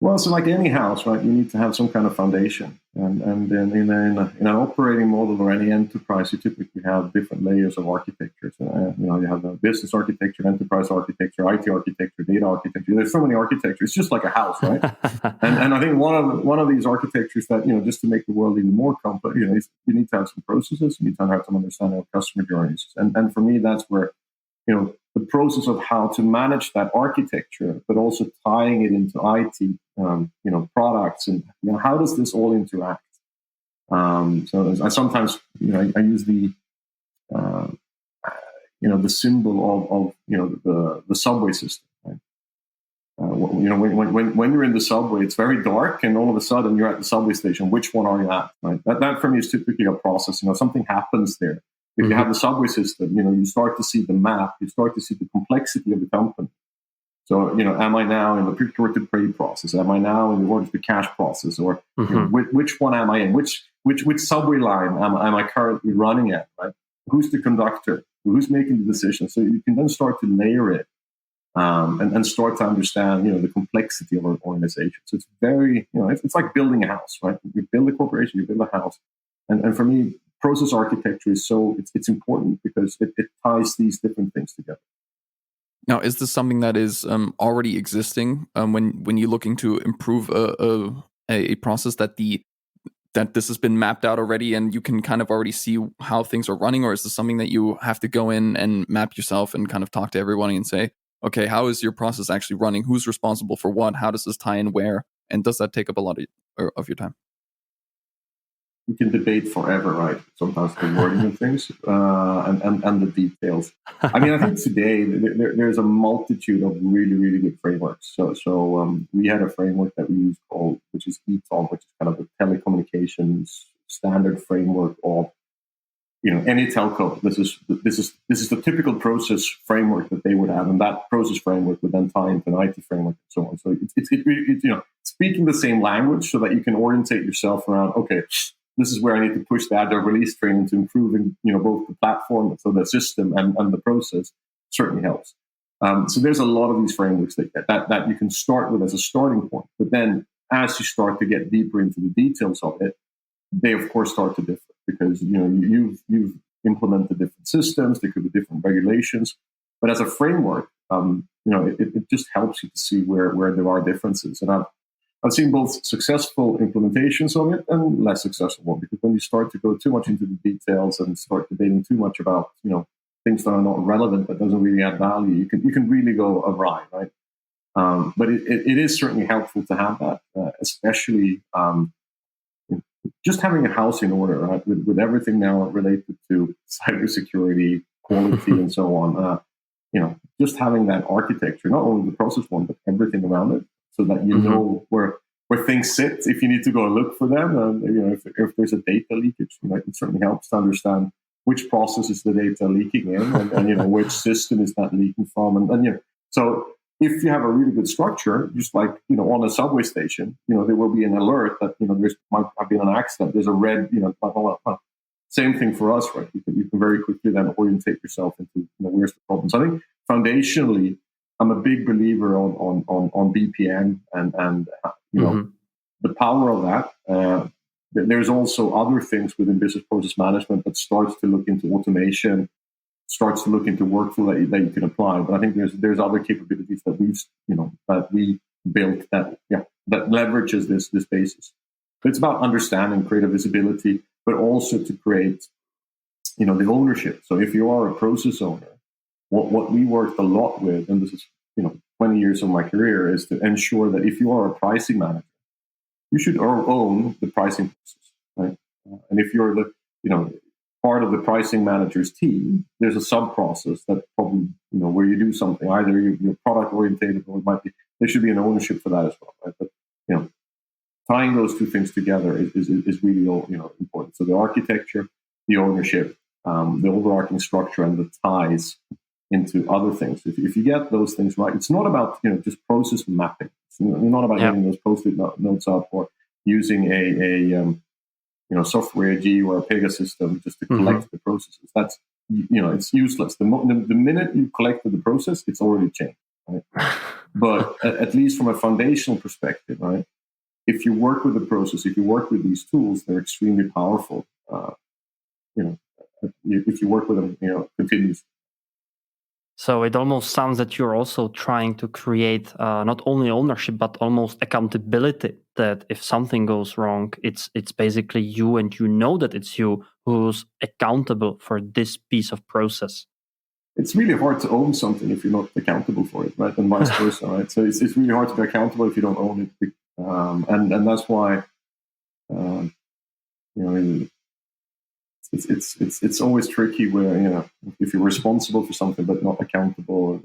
Well, so like any house, right, you need to have some kind of foundation. And then in an operating model or any enterprise, you typically have different layers of architecture. So, you have the business architecture, enterprise architecture, IT architecture, data architecture. There's so many architectures. It's just like a house, right? and I think one of these architectures that, just to make the world even more complex, you need to have some processes. You need to have some understanding of customer journeys. And for me, that's where, the process of how to manage that architecture, but also tying it into IT, products, and how does this all interact? So I sometimes, I use the symbol of the subway system. Right? When you're in the subway, it's very dark, and all of a sudden you're at the subway station. Which one are you at? Right? That for me is typically a process. Something happens there. If you have the subway system, you start to see the map, you start to see the complexity of the company. So, am I now in the procure to pay process? Am I now in the order to cash process? Or which one am I in? Which subway line am I currently running at? Right? Who's the conductor? Who's making the decision? So you can then start to layer it and start to understand, the complexity of an organization. So it's very, it's like building a house, right? You build a corporation, you build a house, and for me, process architecture is it's important because it ties these different things together. Now, is this something that is already existing when you're looking to improve a process that this has been mapped out already and you can kind of already see how things are running, or is this something that you have to go in and map yourself and kind of talk to everyone and say, okay, how is your process actually running? Who's responsible for what? How does this tie in where? And does that take up a lot of your time? We can debate forever, right? Sometimes the wording of things and the details. I mean, I think today there's a multitude of really, really good frameworks. So we had a framework that we used which is ETOM, which is kind of the telecommunications standard framework of any telco. This is the typical process framework that they would have, and that process framework would then tie into an IT framework and so on. So it's speaking the same language so that you can orientate yourself around. Okay, this is where I need to push the agile release training to improving, both the platform, so the system and the process certainly helps. So there's a lot of these frameworks that you can start with as a starting point. But then as you start to get deeper into the details of it, they of course start to differ because you've implemented different systems. There could be different regulations, but as a framework, it just helps you to see where there are differences. And I've seen both successful implementations of it and less successful ones, because when you start to go too much into the details and start debating too much about things that are not relevant, that doesn't really add value, you can really go awry, right? But it is certainly helpful to have that, especially just having a house in order, right? With everything now related to cybersecurity, quality, and so on. Just having that architecture, not only the process one, but everything around it, so that you know where things sit. If you need to go and look for them, if there's a data leakage, it certainly helps to understand which process is the data leaking in, and which system is that leaking from, so if you have a really good structure, just like on a subway station, there will be an alert that there might have been an accident. There's a red, same thing for us, right? You can very quickly then orientate yourself into where's the problem. So I think foundationally, I'm a big believer on BPM and the power of that. There's also other things within business process management that starts to look into automation, starts to look into workflow that you can apply. But I think there's other capabilities that we built that leverages this basis. But it's about understanding, create a visibility, but also to create the ownership. So if you are a process owner, what we worked a lot with, and this is 20 years of my career, is to ensure that if you are a pricing manager, you should own the pricing process, right? And if you're the part of the pricing manager's team, there's a sub process that probably where you do something, either you're product oriented or it might be, there should be an ownership for that as well, right? But tying those two things together is really important. So the architecture, the ownership, the overarching structure, and the ties into other things. If you get those things right, it's not about just process mapping. It's not about getting those post-it notes up or using a software AG or a Pega system just to collect the processes. That's it's useless. The minute you collected the process, it's already changed, right? But at least from a foundational perspective, right? If you work with the process, if you work with these tools, they're extremely powerful. If you work with them, continuously. So it almost sounds that you're also trying to create not only ownership, but almost accountability, that if something goes wrong, it's basically you, and that it's you who's accountable for this piece of process. It's really hard to own something if you're not accountable for it, right? And vice versa, right? So it's really hard to be accountable if you don't own it. And that's why, it's always tricky where if you're responsible for something but not accountable.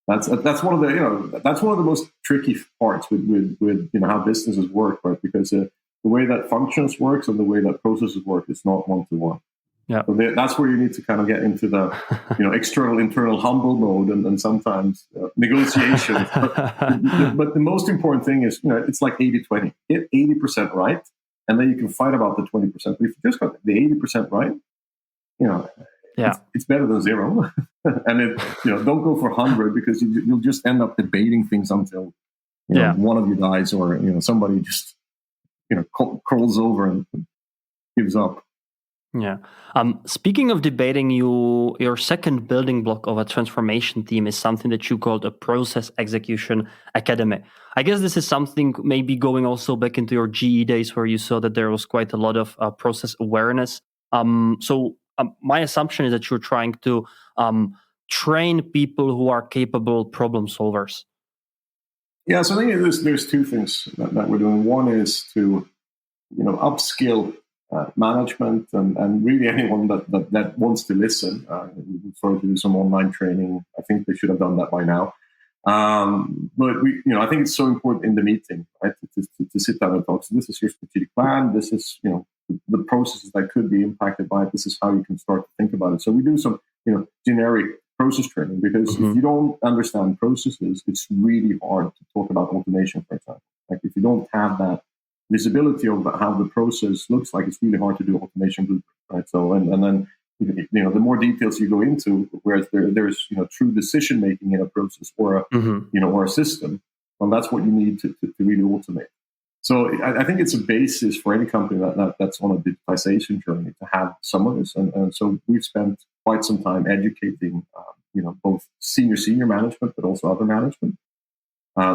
That's one of the most tricky parts with how businesses work, right? Because the way that functions works and the way that processes work is not one-to-one. Yeah, so that's where you need to kind of get into the external internal humble mode and sometimes negotiations. But the most important thing is it's like 80-20. Get 80% right, and then you can fight about the 20%. But if you just got the 80% right, it's better than zero. And don't go for 100, because you'll just end up debating things until one of you dies, or somebody just crawls over and gives up. Yeah. Speaking of debating, your second building block of a transformation team is something that you called a process execution academy. I guess this is something maybe going also back into your GE days, where you saw that there was quite a lot of process awareness. So my assumption is that you're trying to train people who are capable problem solvers. Yeah, so I think there's two things that we're doing. One is to upskill management and really anyone that wants to listen. We started to do some online training. I think they should have done that by now. But I think it's so important in the meeting, right, to sit down and talk. So this is your strategic plan. This is the processes that could be impacted by it. This is how you can start to think about it. So we do some generic process training, because if you don't understand processes, it's really hard to talk about automation, for example. Like if you don't have that visibility of how the process looks like, it's really hard to do automation blueprint, right? So and then the more details you go into, whereas there's true decision making in a process or a system, well, that's what you need to really automate. So I think it's a basis for any company that's on a digitization journey to have some of this. And so we've spent quite some time educating, both senior management, but also other management.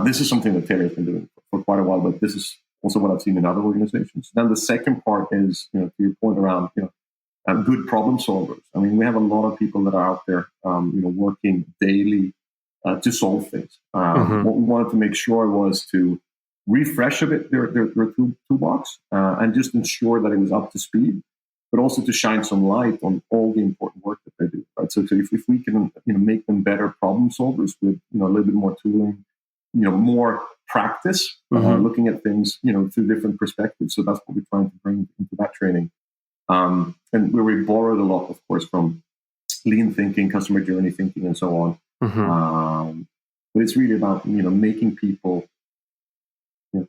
This is something that Telia has been doing for quite a while, but this is also what I've seen in other organizations. Then the second part is, to your point around, good problem solvers. I mean, we have a lot of people that are out there, working daily to solve things. What we wanted to make sure was to refresh a bit their toolbox and just ensure that it was up to speed, but also to shine some light on all the important work that they do. Right. So if we can make them better problem solvers with a little bit more tooling, more practice, looking at things through different perspectives. So that's what we're trying to bring into that training, and where we borrowed a lot, of course, from lean thinking, customer journey thinking, and so on. But it's really about making people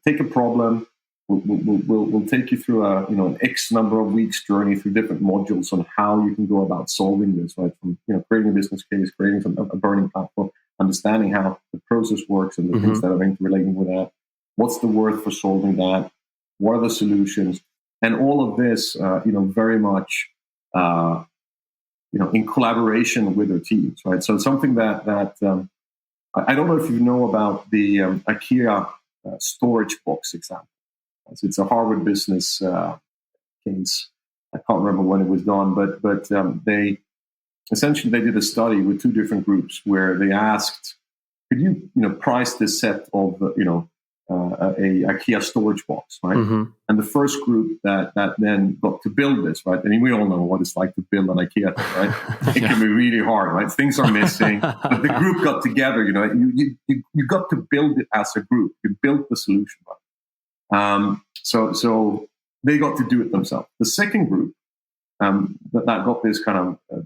take a problem. We'll take you through an X number of weeks journey through different modules on how you can go about solving this, right? From creating a business case, creating a burning platform, understanding how the process works and the things that are interrelating with that. What's the worth for solving that? What are the solutions? And all of this, very much, in collaboration with their teams, right? So something that I don't know if you know about the IKEA storage box example. So it's a Harvard business case. I can't remember when it was done, but they did a study with two different groups where they asked, could you price this set of a IKEA storage box, right? And the first group that then got to build this, right? I mean, we all know what it's like to build an IKEA thing, right? It can be really hard, right? Things are missing, but the group got together. You got to build it as a group. You built the solution, right? So they got to do it themselves. The second group that got this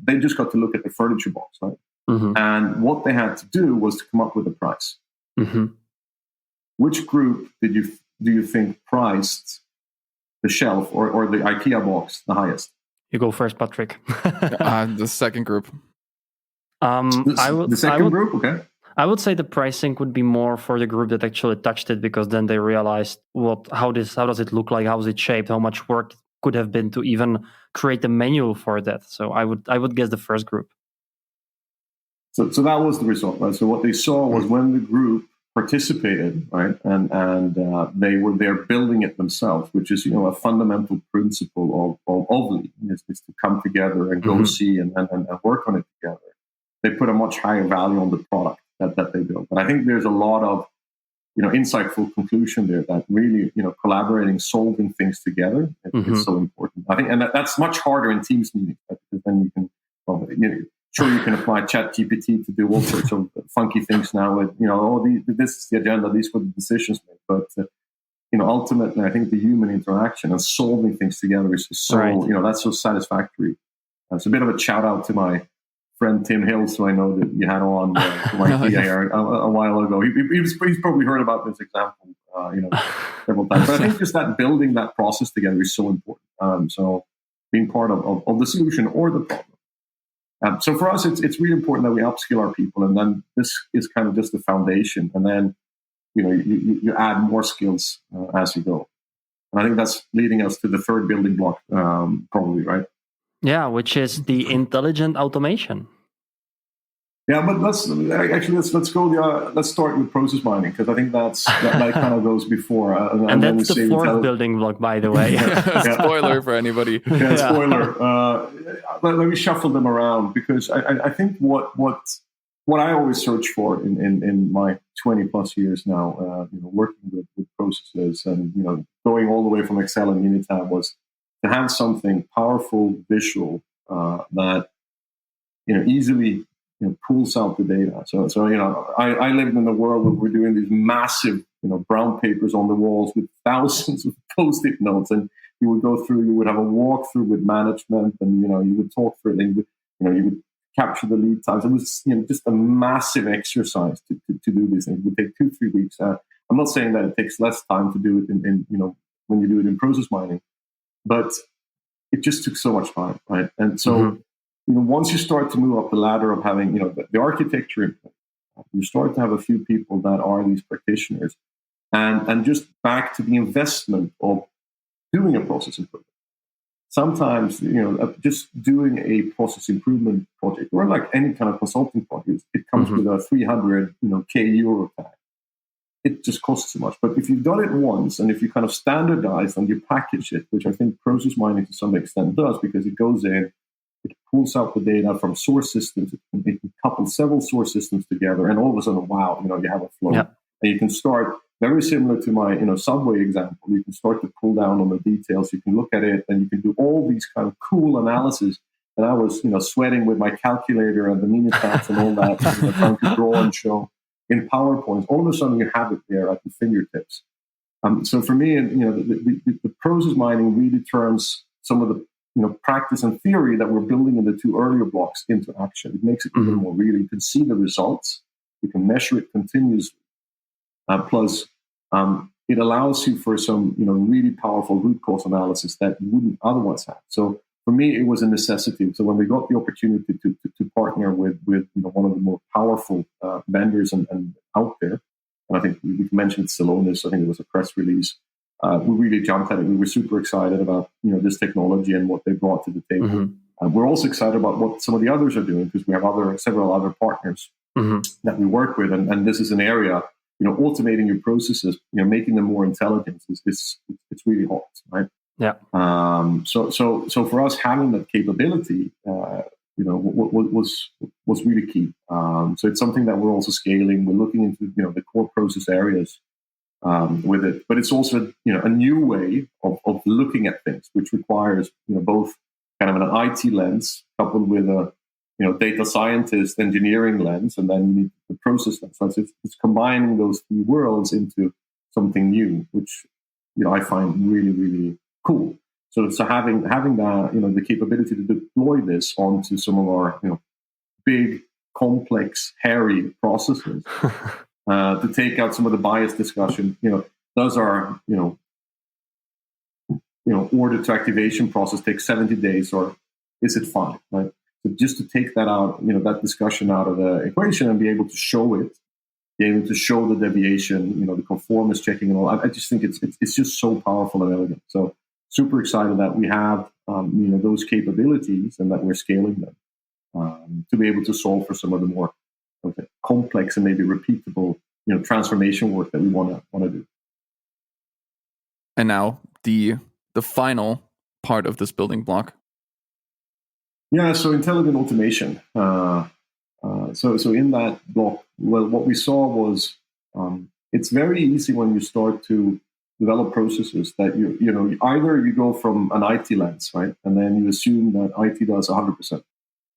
they just got to look at the furniture box, right? And what they had to do was to come up with a price. Which group do you think priced the shelf or the IKEA box the highest? You go first, Patrick. The second group. The second group, okay. I would say the pricing would be more for the group that actually touched it, because then they realized how does it look like, how is it shaped, how much work could have been to even create a manual for that. So I would guess the first group. So that was the result, right? So what they saw was when the group participated, right, and they were there building it themselves, which is a fundamental principle of lean is to come together and go see and work on it together. They put a much higher value on the product that they built. But I think there's a lot of insightful conclusion there that really collaborating, solving things together is so important. I think, and that's much harder in Teams meetings, right? Because then you can sure, you can apply ChatGPT to do all sorts of funky things now. With this is the agenda, these were the decisions made. But ultimately, I think the human interaction and solving things together is so that's so satisfactory. It's a bit of a shout out to my friend Tim Hills, who I know that you had on a while ago. He's probably heard about this example, several times. But I think just that building that process together is so important. So being part of the solution or the problem. So for us, it's really important that we upskill our people, and then this is kind of just the foundation, and then you add more skills as you go. And I think that's leading us to the third building block, probably, right? Yeah, which is the intelligent automation. Yeah, but let's go. Let's start with process mining, because I think that kind of goes before. And that's the fourth building block, by the way. Spoiler for anybody. Yeah, spoiler. Let me shuffle them around, because I think what I always search for in my 20 plus years now, working with processes and going all the way from Excel and Minitab, was to have something powerful, visual, that easily pulls out the data. So I lived in a world where we're doing these massive brown papers on the walls with thousands of post-it notes, and you would go through. You would have a walkthrough with management, and you would talk through it. And you would capture the lead times. It was just a massive exercise to do these things. It would take 2-3 weeks. I'm not saying that it takes less time to do it in when you do it in process mining, but it just took so much time, right? And so once you start to move up the ladder of having, the architecture in place, you start to have a few people that are these practitioners, and just back to the investment of doing a process improvement. Sometimes, just doing a process improvement project, or like any kind of consulting project, it comes with a 300 K euro tag. It just costs too much. But if you've done it once, and if you kind of standardize and you package it, which I think process mining to some extent does, because it goes in, it pulls out the data from source systems, it can couple several source systems together, and all of a sudden, wow, you have a flow. Yeah. And you can start, very similar to my subway example, you can start to pull down on the details, you can look at it, and you can do all these kind of cool analysis. And I was sweating with my calculator and the minute stats and all that, trying to draw and show in PowerPoint. All of a sudden you have it there at the fingertips. So for me, the process mining really turns some of the practice and theory that we're building in the two earlier blocks into action. It makes it even more real. You can see the results. You can measure it continuously. Plus, it allows you for some really powerful root cause analysis that you wouldn't otherwise have. So for me, it was a necessity. So when we got the opportunity to partner with one of the more powerful vendors and out there, and I think we mentioned Celonis, I think it was a press release. We really jumped at it. We were super excited about this technology and what they brought to the table. We're also excited about what some of the others are doing, because we have several other partners that we work with, and this is an area. Automating your processes, making them more intelligent it's really hot, right? Yeah. So for us, having that capability, was really key. So it's something that we're also scaling. We're looking into the core process areas with it, but it's also a new way of looking at things, which requires both kind of an IT lens coupled with a data scientist, engineering lens, and then you need the process lens. So it's combining those three worlds into something new, which I find really, really cool. So having that, the capability to deploy this onto some of our big, complex, hairy processes, to take out some of the bias discussion. Does our order to activation process take 70 days, or is it 5? Right? So just to take that out, that discussion out of the equation and be able to show it, be able to show the deviation, the conformance checking and all. I just think it's just so powerful and elegant. So super excited that we have those capabilities and that we're scaling them to be able to solve for some of the more complex and maybe repeatable transformation work that we want to do. And now the final part of this building block. Yeah, so intelligent automation. So in that block, well, what we saw was it's very easy when you start to develop processes that either you go from an IT lens, right, and then you assume that IT does 100%.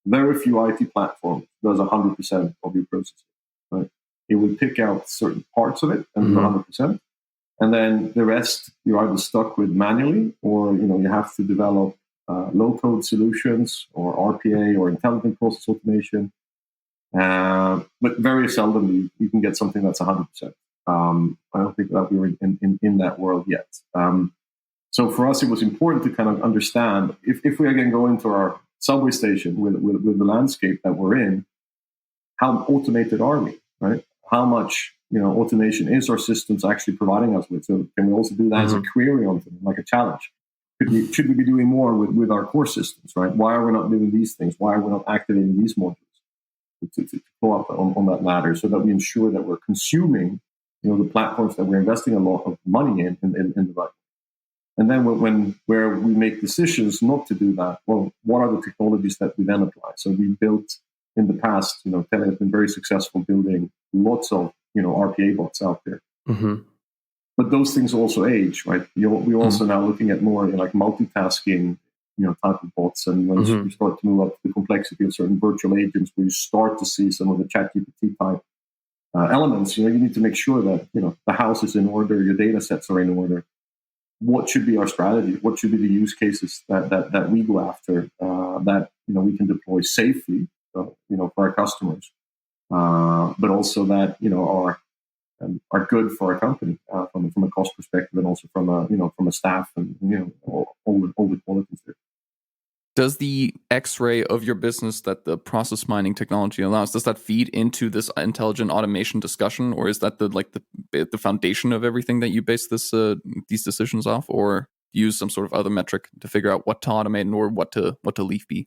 Very few IT platforms does 100% of your processes, right? It will pick out certain parts of it and do 100%, and then the rest you're either stuck with manually, or you have to develop low-code solutions or RPA or intelligent process automation. But very seldom you can get something that's 100%. I don't think that we're in that world yet. So for us, it was important to kind of understand if we again go into our subway station with the landscape that we're in, how automated are we, right? How much automation is our systems actually providing us with? So can we also do that as a query on them, like a challenge? Should we be doing more with our core systems, right? Why are we not doing these things? Why are we not activating these modules to go up on that ladder, so that we ensure that we're consuming, the platforms that we're investing a lot of money in the right way. And then where we make decisions not to do that, well, what are the technologies that we then apply? So we built in the past, Telia has been very successful building lots of, RPA bots out there. But those things also age, right? We're also now looking at more like multitasking, type of bots. And when you start to move up to the complexity of certain virtual agents, where you start to see some of the ChatGPT type elements, you need to make sure that, the house is in order, your data sets are in order. What should be our strategy? What should be the use cases that we go after, that, we can deploy safely, for our customers, but also that, are good for our company from a cost perspective, and also from a staff and all the qualities there. Does the X-ray of your business that the process mining technology allows, does that feed into this intelligent automation discussion, or is that the foundation of everything that you base these decisions off, or use some sort of other metric to figure out what to automate or what to leave be?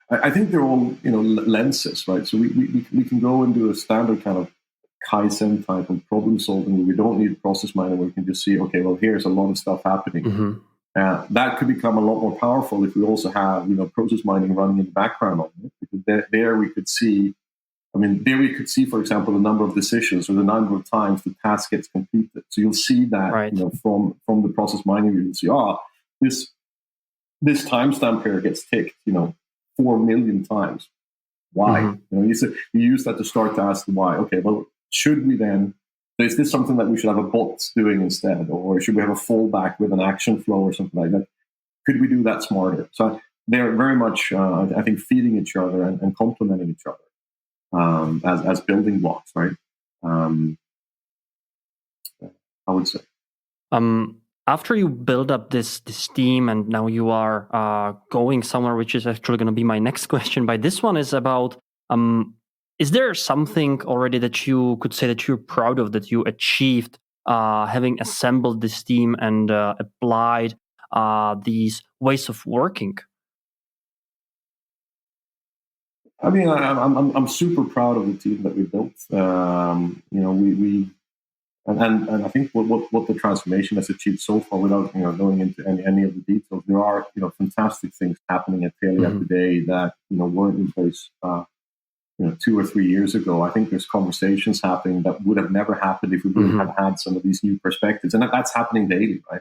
I think they're all lenses, right? So we can go and do a standard kind of Kaizen type of problem solving where we don't need process mining, where we can just see, okay, well, here's a lot of stuff happening. Mm-hmm. That could become a lot more powerful if we also have process mining running in the background on it. Because there we could see, for example, the number of decisions or the number of times the task gets completed. So you'll see that from the process mining, you'll see, this timestamp here gets ticked 4 million times. Why? Mm-hmm. You use that to start to ask the why. Okay, well, should we then? Is this something that we should have a bot doing instead, or should we have a fallback with an action flow or something like that? Could we do that smarter? So they're very much, I think, feeding each other and complementing each other as building blocks, right? I would say. After you build up this team, and now you are going somewhere, which is actually going to be my next question. But this one is about. Is there something already that you could say that you're proud of, that you achieved having assembled this team and applied these ways of working? I mean, I'm super proud of the team that we built. And I think what the transformation has achieved so far, without going into any of the details, there are fantastic things happening at Telia today that weren't in place 2 or 3 years ago. I think there's conversations happening that would have never happened if we wouldn't have had some of these new perspectives, and that's happening daily, right?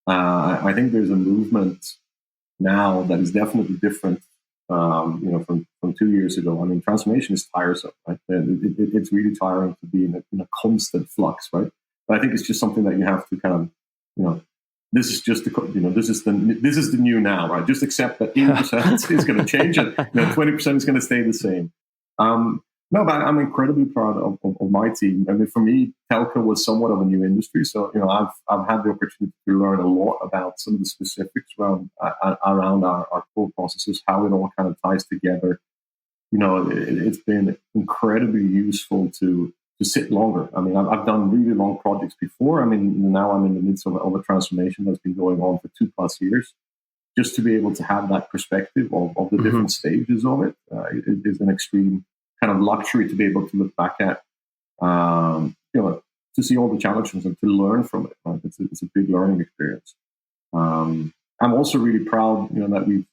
I think there's a movement now that is definitely different, from 2 years ago. I mean, transformation is tiresome, right? It's really tiring to be in a constant flux, right? But I think it's just something that you have to kind of, this is just this is the new now, right? Just accept that 80% is going to change, and 20% is going to stay the same. No, but I'm incredibly proud of my team. I mean, for me, telco was somewhat of a new industry, so I've had the opportunity to learn a lot about some of the specifics around our core processes, how it all kind of ties together. It's been incredibly useful to sit longer. I mean, I've done really long projects before. I mean, now I'm in the midst of a transformation that's been going on for 2+ years. Just to be able to have that perspective of the different stages of it is an extreme kind of luxury to be able to look back at, to see all the challenges and to learn from it. Right? It's a big learning experience. I'm also really proud, that we've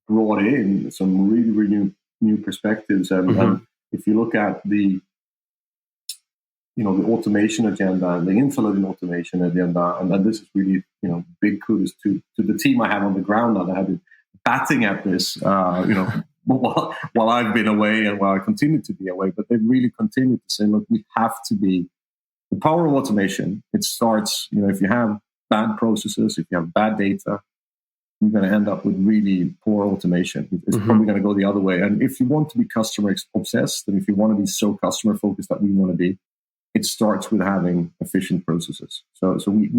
brought in some really, really new perspectives. And if you look at the automation agenda, the intelligent automation agenda, and this is really, big kudos to the team I have on the ground now that have been batting at this, while I've been away and while I continue to be away. But they've really continued to say, look, we have to be the power of automation. It starts, if you have bad processes, if you have bad data, you're going to end up with really poor automation. It's probably going to go the other way. And if you want to be customer obsessed, and if you want to be so customer focused that we want to be, it starts with having efficient processes. So we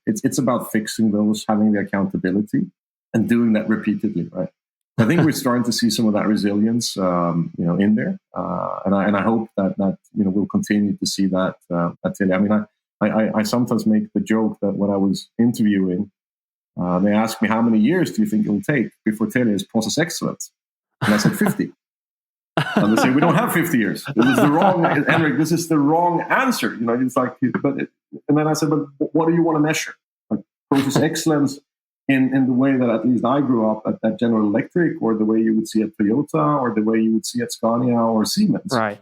it's about fixing those, having the accountability, and doing that repeatedly, right? I think we're starting to see some of that resilience, in there, and I hope that we'll continue to see that at Telia. I mean, I sometimes make the joke that when I was interviewing, they asked me, how many years do you think it will take before Telia is process excellence? And I said 50. And they say, we don't have 50 years. This is the wrong, Henrik, this is the wrong answer. It's like, and then I said, but what do you want to measure? Like process excellence in the way that at least I grew up at General Electric, or the way you would see at Toyota, or the way you would see at Scania or Siemens. Right.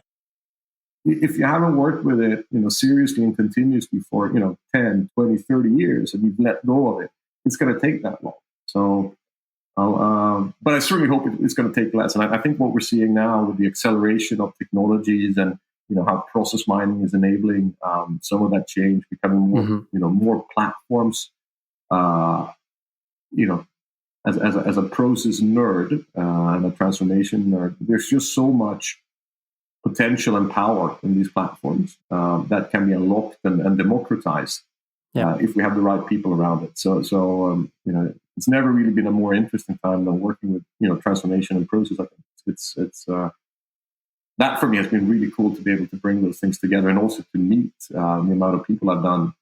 If you haven't worked with it, seriously and continuously for, 10, 20, 30 years, and you've let go of it, it's going to take that long. So, but I certainly hope it's going to take less. And I think what we're seeing now with the acceleration of technologies and, how process mining is enabling some of that change, becoming more, more platforms, as a process nerd and a transformation nerd, there's just so much potential and power in these platforms that can be unlocked and democratized if we have the right people around it. So it's never really been a more interesting time than working with transformation and process. I think it's that for me has been really cool to be able to bring those things together, and also to meet the amount of people I've done.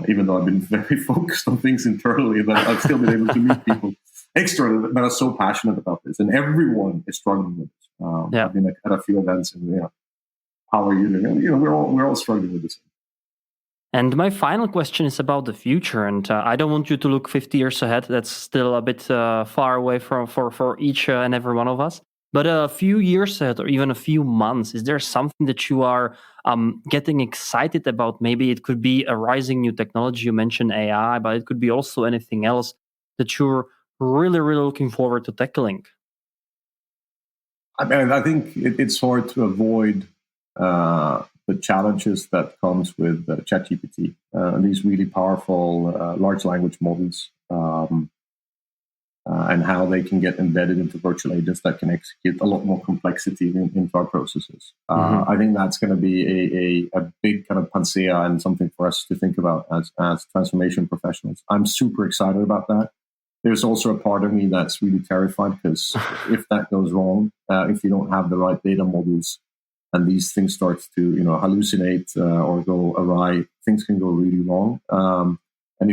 Even though I've been very focused on things internally, that I've still been able to meet people externally that are so passionate about this, and everyone is struggling with this. I've been at a few events, and how are you doing? We're all struggling with this. And my final question is about the future, and I don't want you to look 50 years ahead. That's still a bit far away for each and every one of us. But a few years ahead, or even a few months, is there something that you are getting excited about? Maybe it could be a rising new technology. You mentioned AI, but it could be also anything else that you're really, really looking forward to tackling. I mean, I think it's hard to avoid the challenges that comes with ChatGPT and these really powerful large language models. And how they can get embedded into virtual agents that can execute a lot more complexity into our processes. I think that's going to be a big kind of panacea and something for us to think about as transformation professionals. I'm super excited about that. There's also a part of me that's really terrified, because if that goes wrong, if you don't have the right data models and these things start to hallucinate or go awry, things can go really wrong. And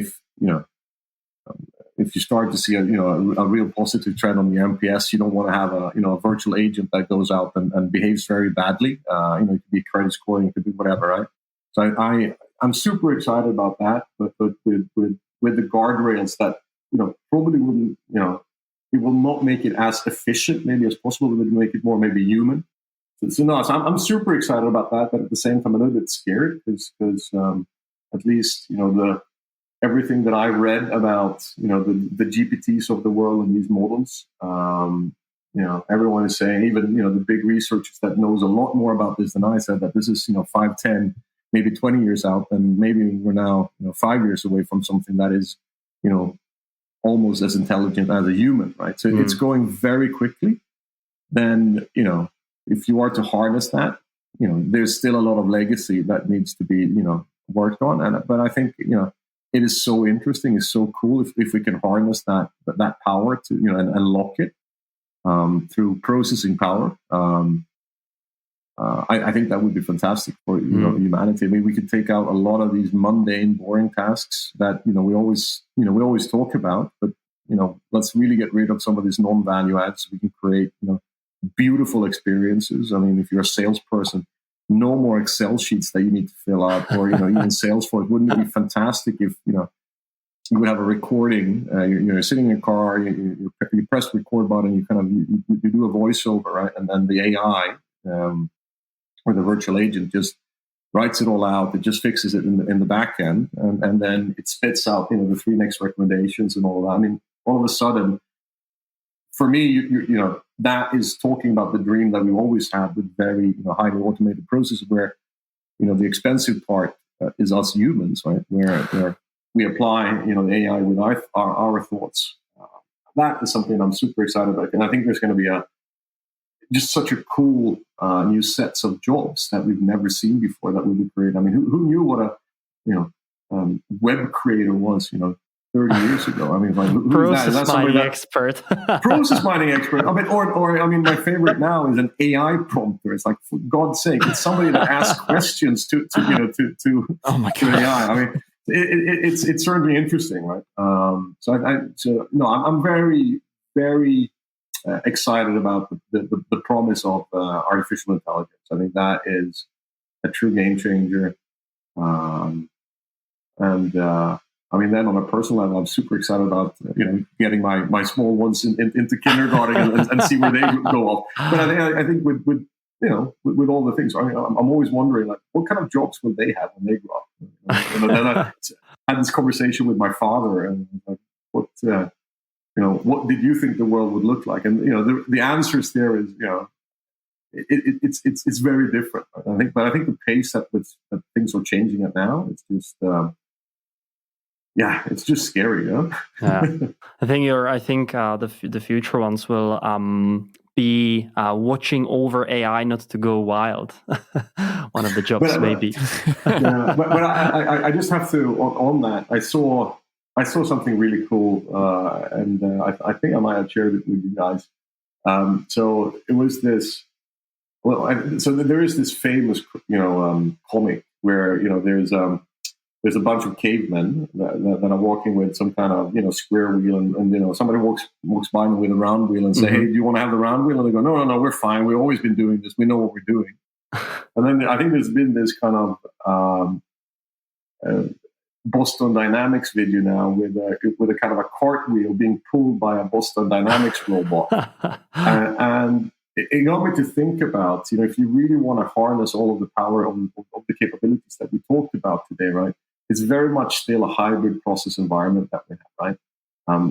if you start to see a real positive trend on the MPS, you don't want to have a virtual agent that goes out and behaves very badly. It could be credit scoring, it could be whatever, right? So I'm super excited about that, but with the guardrails that probably wouldn't it will not make it as efficient maybe as possible. It would make it more maybe human. So I'm super excited about that, but at the same time a little bit scared because at least everything that I read about, the GPTs of the world and these models, everyone is saying, even, the big researchers that knows a lot more about this than I said, that this is, 5, 10, maybe 20 years out. And maybe we're now, 5 years away from something that is, almost as intelligent as a human, right? So it's going very quickly. Then, if you are to harness that, there's still a lot of legacy that needs to be, worked on. But I think, it is so interesting. It's so cool if we can harness that power to and unlock it through processing power. I think that would be fantastic for humanity. I mean, we could take out a lot of these mundane, boring tasks that we always talk about. But let's really get rid of some of these non-value adds. So we can create beautiful experiences. I mean, if you're a salesperson, no more Excel sheets that you need to fill out, or even Salesforce. Wouldn't it be fantastic if you would have a recording? You're sitting in a car, you press the record button, you do a voiceover, right? And then the AI or the virtual agent just writes it all out. It just fixes it in the back end, and then it spits out the 3 next recommendations and all of that. I mean, all of a sudden, for me, that is talking about the dream that we always had with very highly automated processes, where the expensive part is us humans, right? Where we apply the AI with our thoughts. That is something I'm super excited about, and I think there's going to be just such a cool new sets of jobs that we've never seen before that will be created. I mean, who knew what a web creator was? 30 years ago. I mean, like, process mining expert. Process mining expert. I mean, or my favorite now is an AI prompter. It's like, for God's sake, it's somebody that asks questions to oh my God. AI. I mean, it's certainly interesting, right? I'm very, very excited about the promise of artificial intelligence. I think that is a true game changer. I mean, then on a personal level, I'm super excited about getting my small ones into kindergarten and see where they go off. But I think with all the things, I'm always wondering, like, what kind of jobs will they have when they grow up? Then I had this conversation with my father, and like, what did you think the world would look like? And the answers there is it's very different. I think the pace that things are changing at now, it's just. It's just scary, Yeah, I think the future ones will be watching over AI not to go wild. One of the jobs, maybe. But I just have to on that. I saw I saw something really cool, and I think I might have shared it with you guys. So it was this. Well, so there is this famous, comic where there's a bunch of cavemen that are walking with some kind of square wheel, and somebody walks by them with a round wheel and say, "Hey, do you want to have the round wheel?" And they go, "No, we're fine. We've always been doing this. We know what we're doing." And then I think there's been this kind of Boston Dynamics video now with a kind of a cartwheel being pulled by a Boston Dynamics robot, and it got me to think about, if you really want to harness all of the power of the capabilities that we talked about today, right? It's very much still a hybrid process environment that we have, right?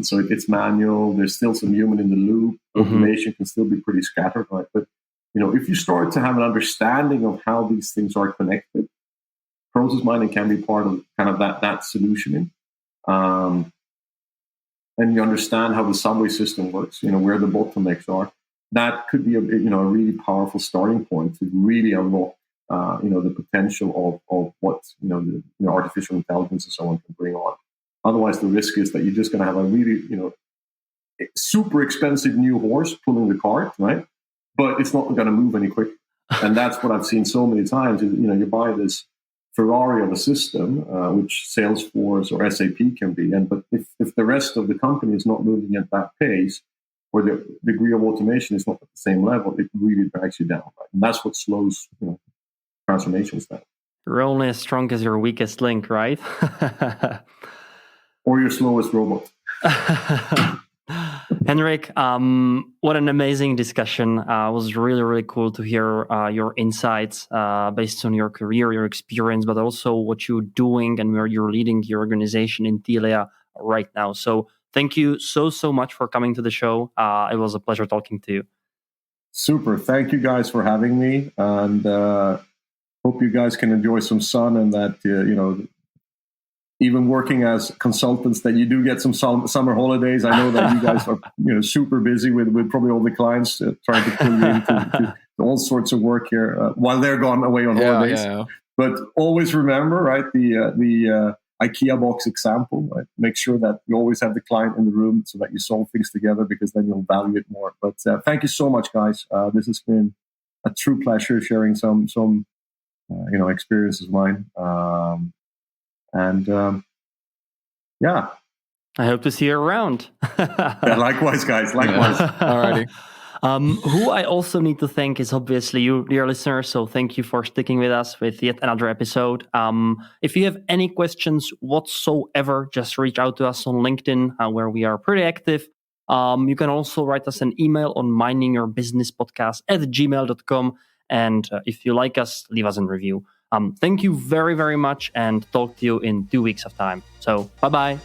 So it's manual. There's still some human in the loop. Automation can still be pretty scattered, right? But if you start to have an understanding of how these things are connected, process mining can be part of kind of that solutioning. And you understand how the subway system works, where the bottlenecks are. That could be a really powerful starting point to really unlock the potential of what the artificial intelligence and so on can bring on. Otherwise, the risk is that you're just going to have a really super expensive new horse pulling the cart, right? But it's not going to move any quicker. And that's what I've seen so many times. You buy this Ferrari of a system, which Salesforce or SAP can be, but if the rest of the company is not moving at that pace, or the degree of automation is not at the same level, it really drags you down. Right? And that's what slows transformations down. You're only as strong as your weakest link, right? Or your slowest robot. Henrik, what an amazing discussion. It was really, really cool to hear your insights based on your career, your experience, but also what you're doing and where you're leading your organization in Telia right now. So thank you so much for coming to the show. It was a pleasure talking to you. Super. Thank you guys for having me. And hope you guys can enjoy some sun and that, even working as consultants, that you do get some summer holidays. I know that you guys are super busy with probably all the clients trying to pull you into all sorts of work here while they're gone away on holidays. Yeah. But always remember, right, the IKEA box example, right? Make sure that you always have the client in the room so that you solve things together, because then you'll value it more. But thank you so much, guys. This has been a true pleasure sharing some experiences of mine. Yeah. I hope to see you around. Yeah, likewise, guys. Likewise. Alrighty. Who I also need to thank is obviously you, dear listeners. So thank you for sticking with us with yet another episode. If you have any questions whatsoever, just reach out to us on LinkedIn, where we are pretty active. You can also write us an email on mindingyourbusinesspodcast@gmail.com. And if you like us, leave us a review. Thank you very, very much, and talk to you in 2 weeks of time. So bye-bye.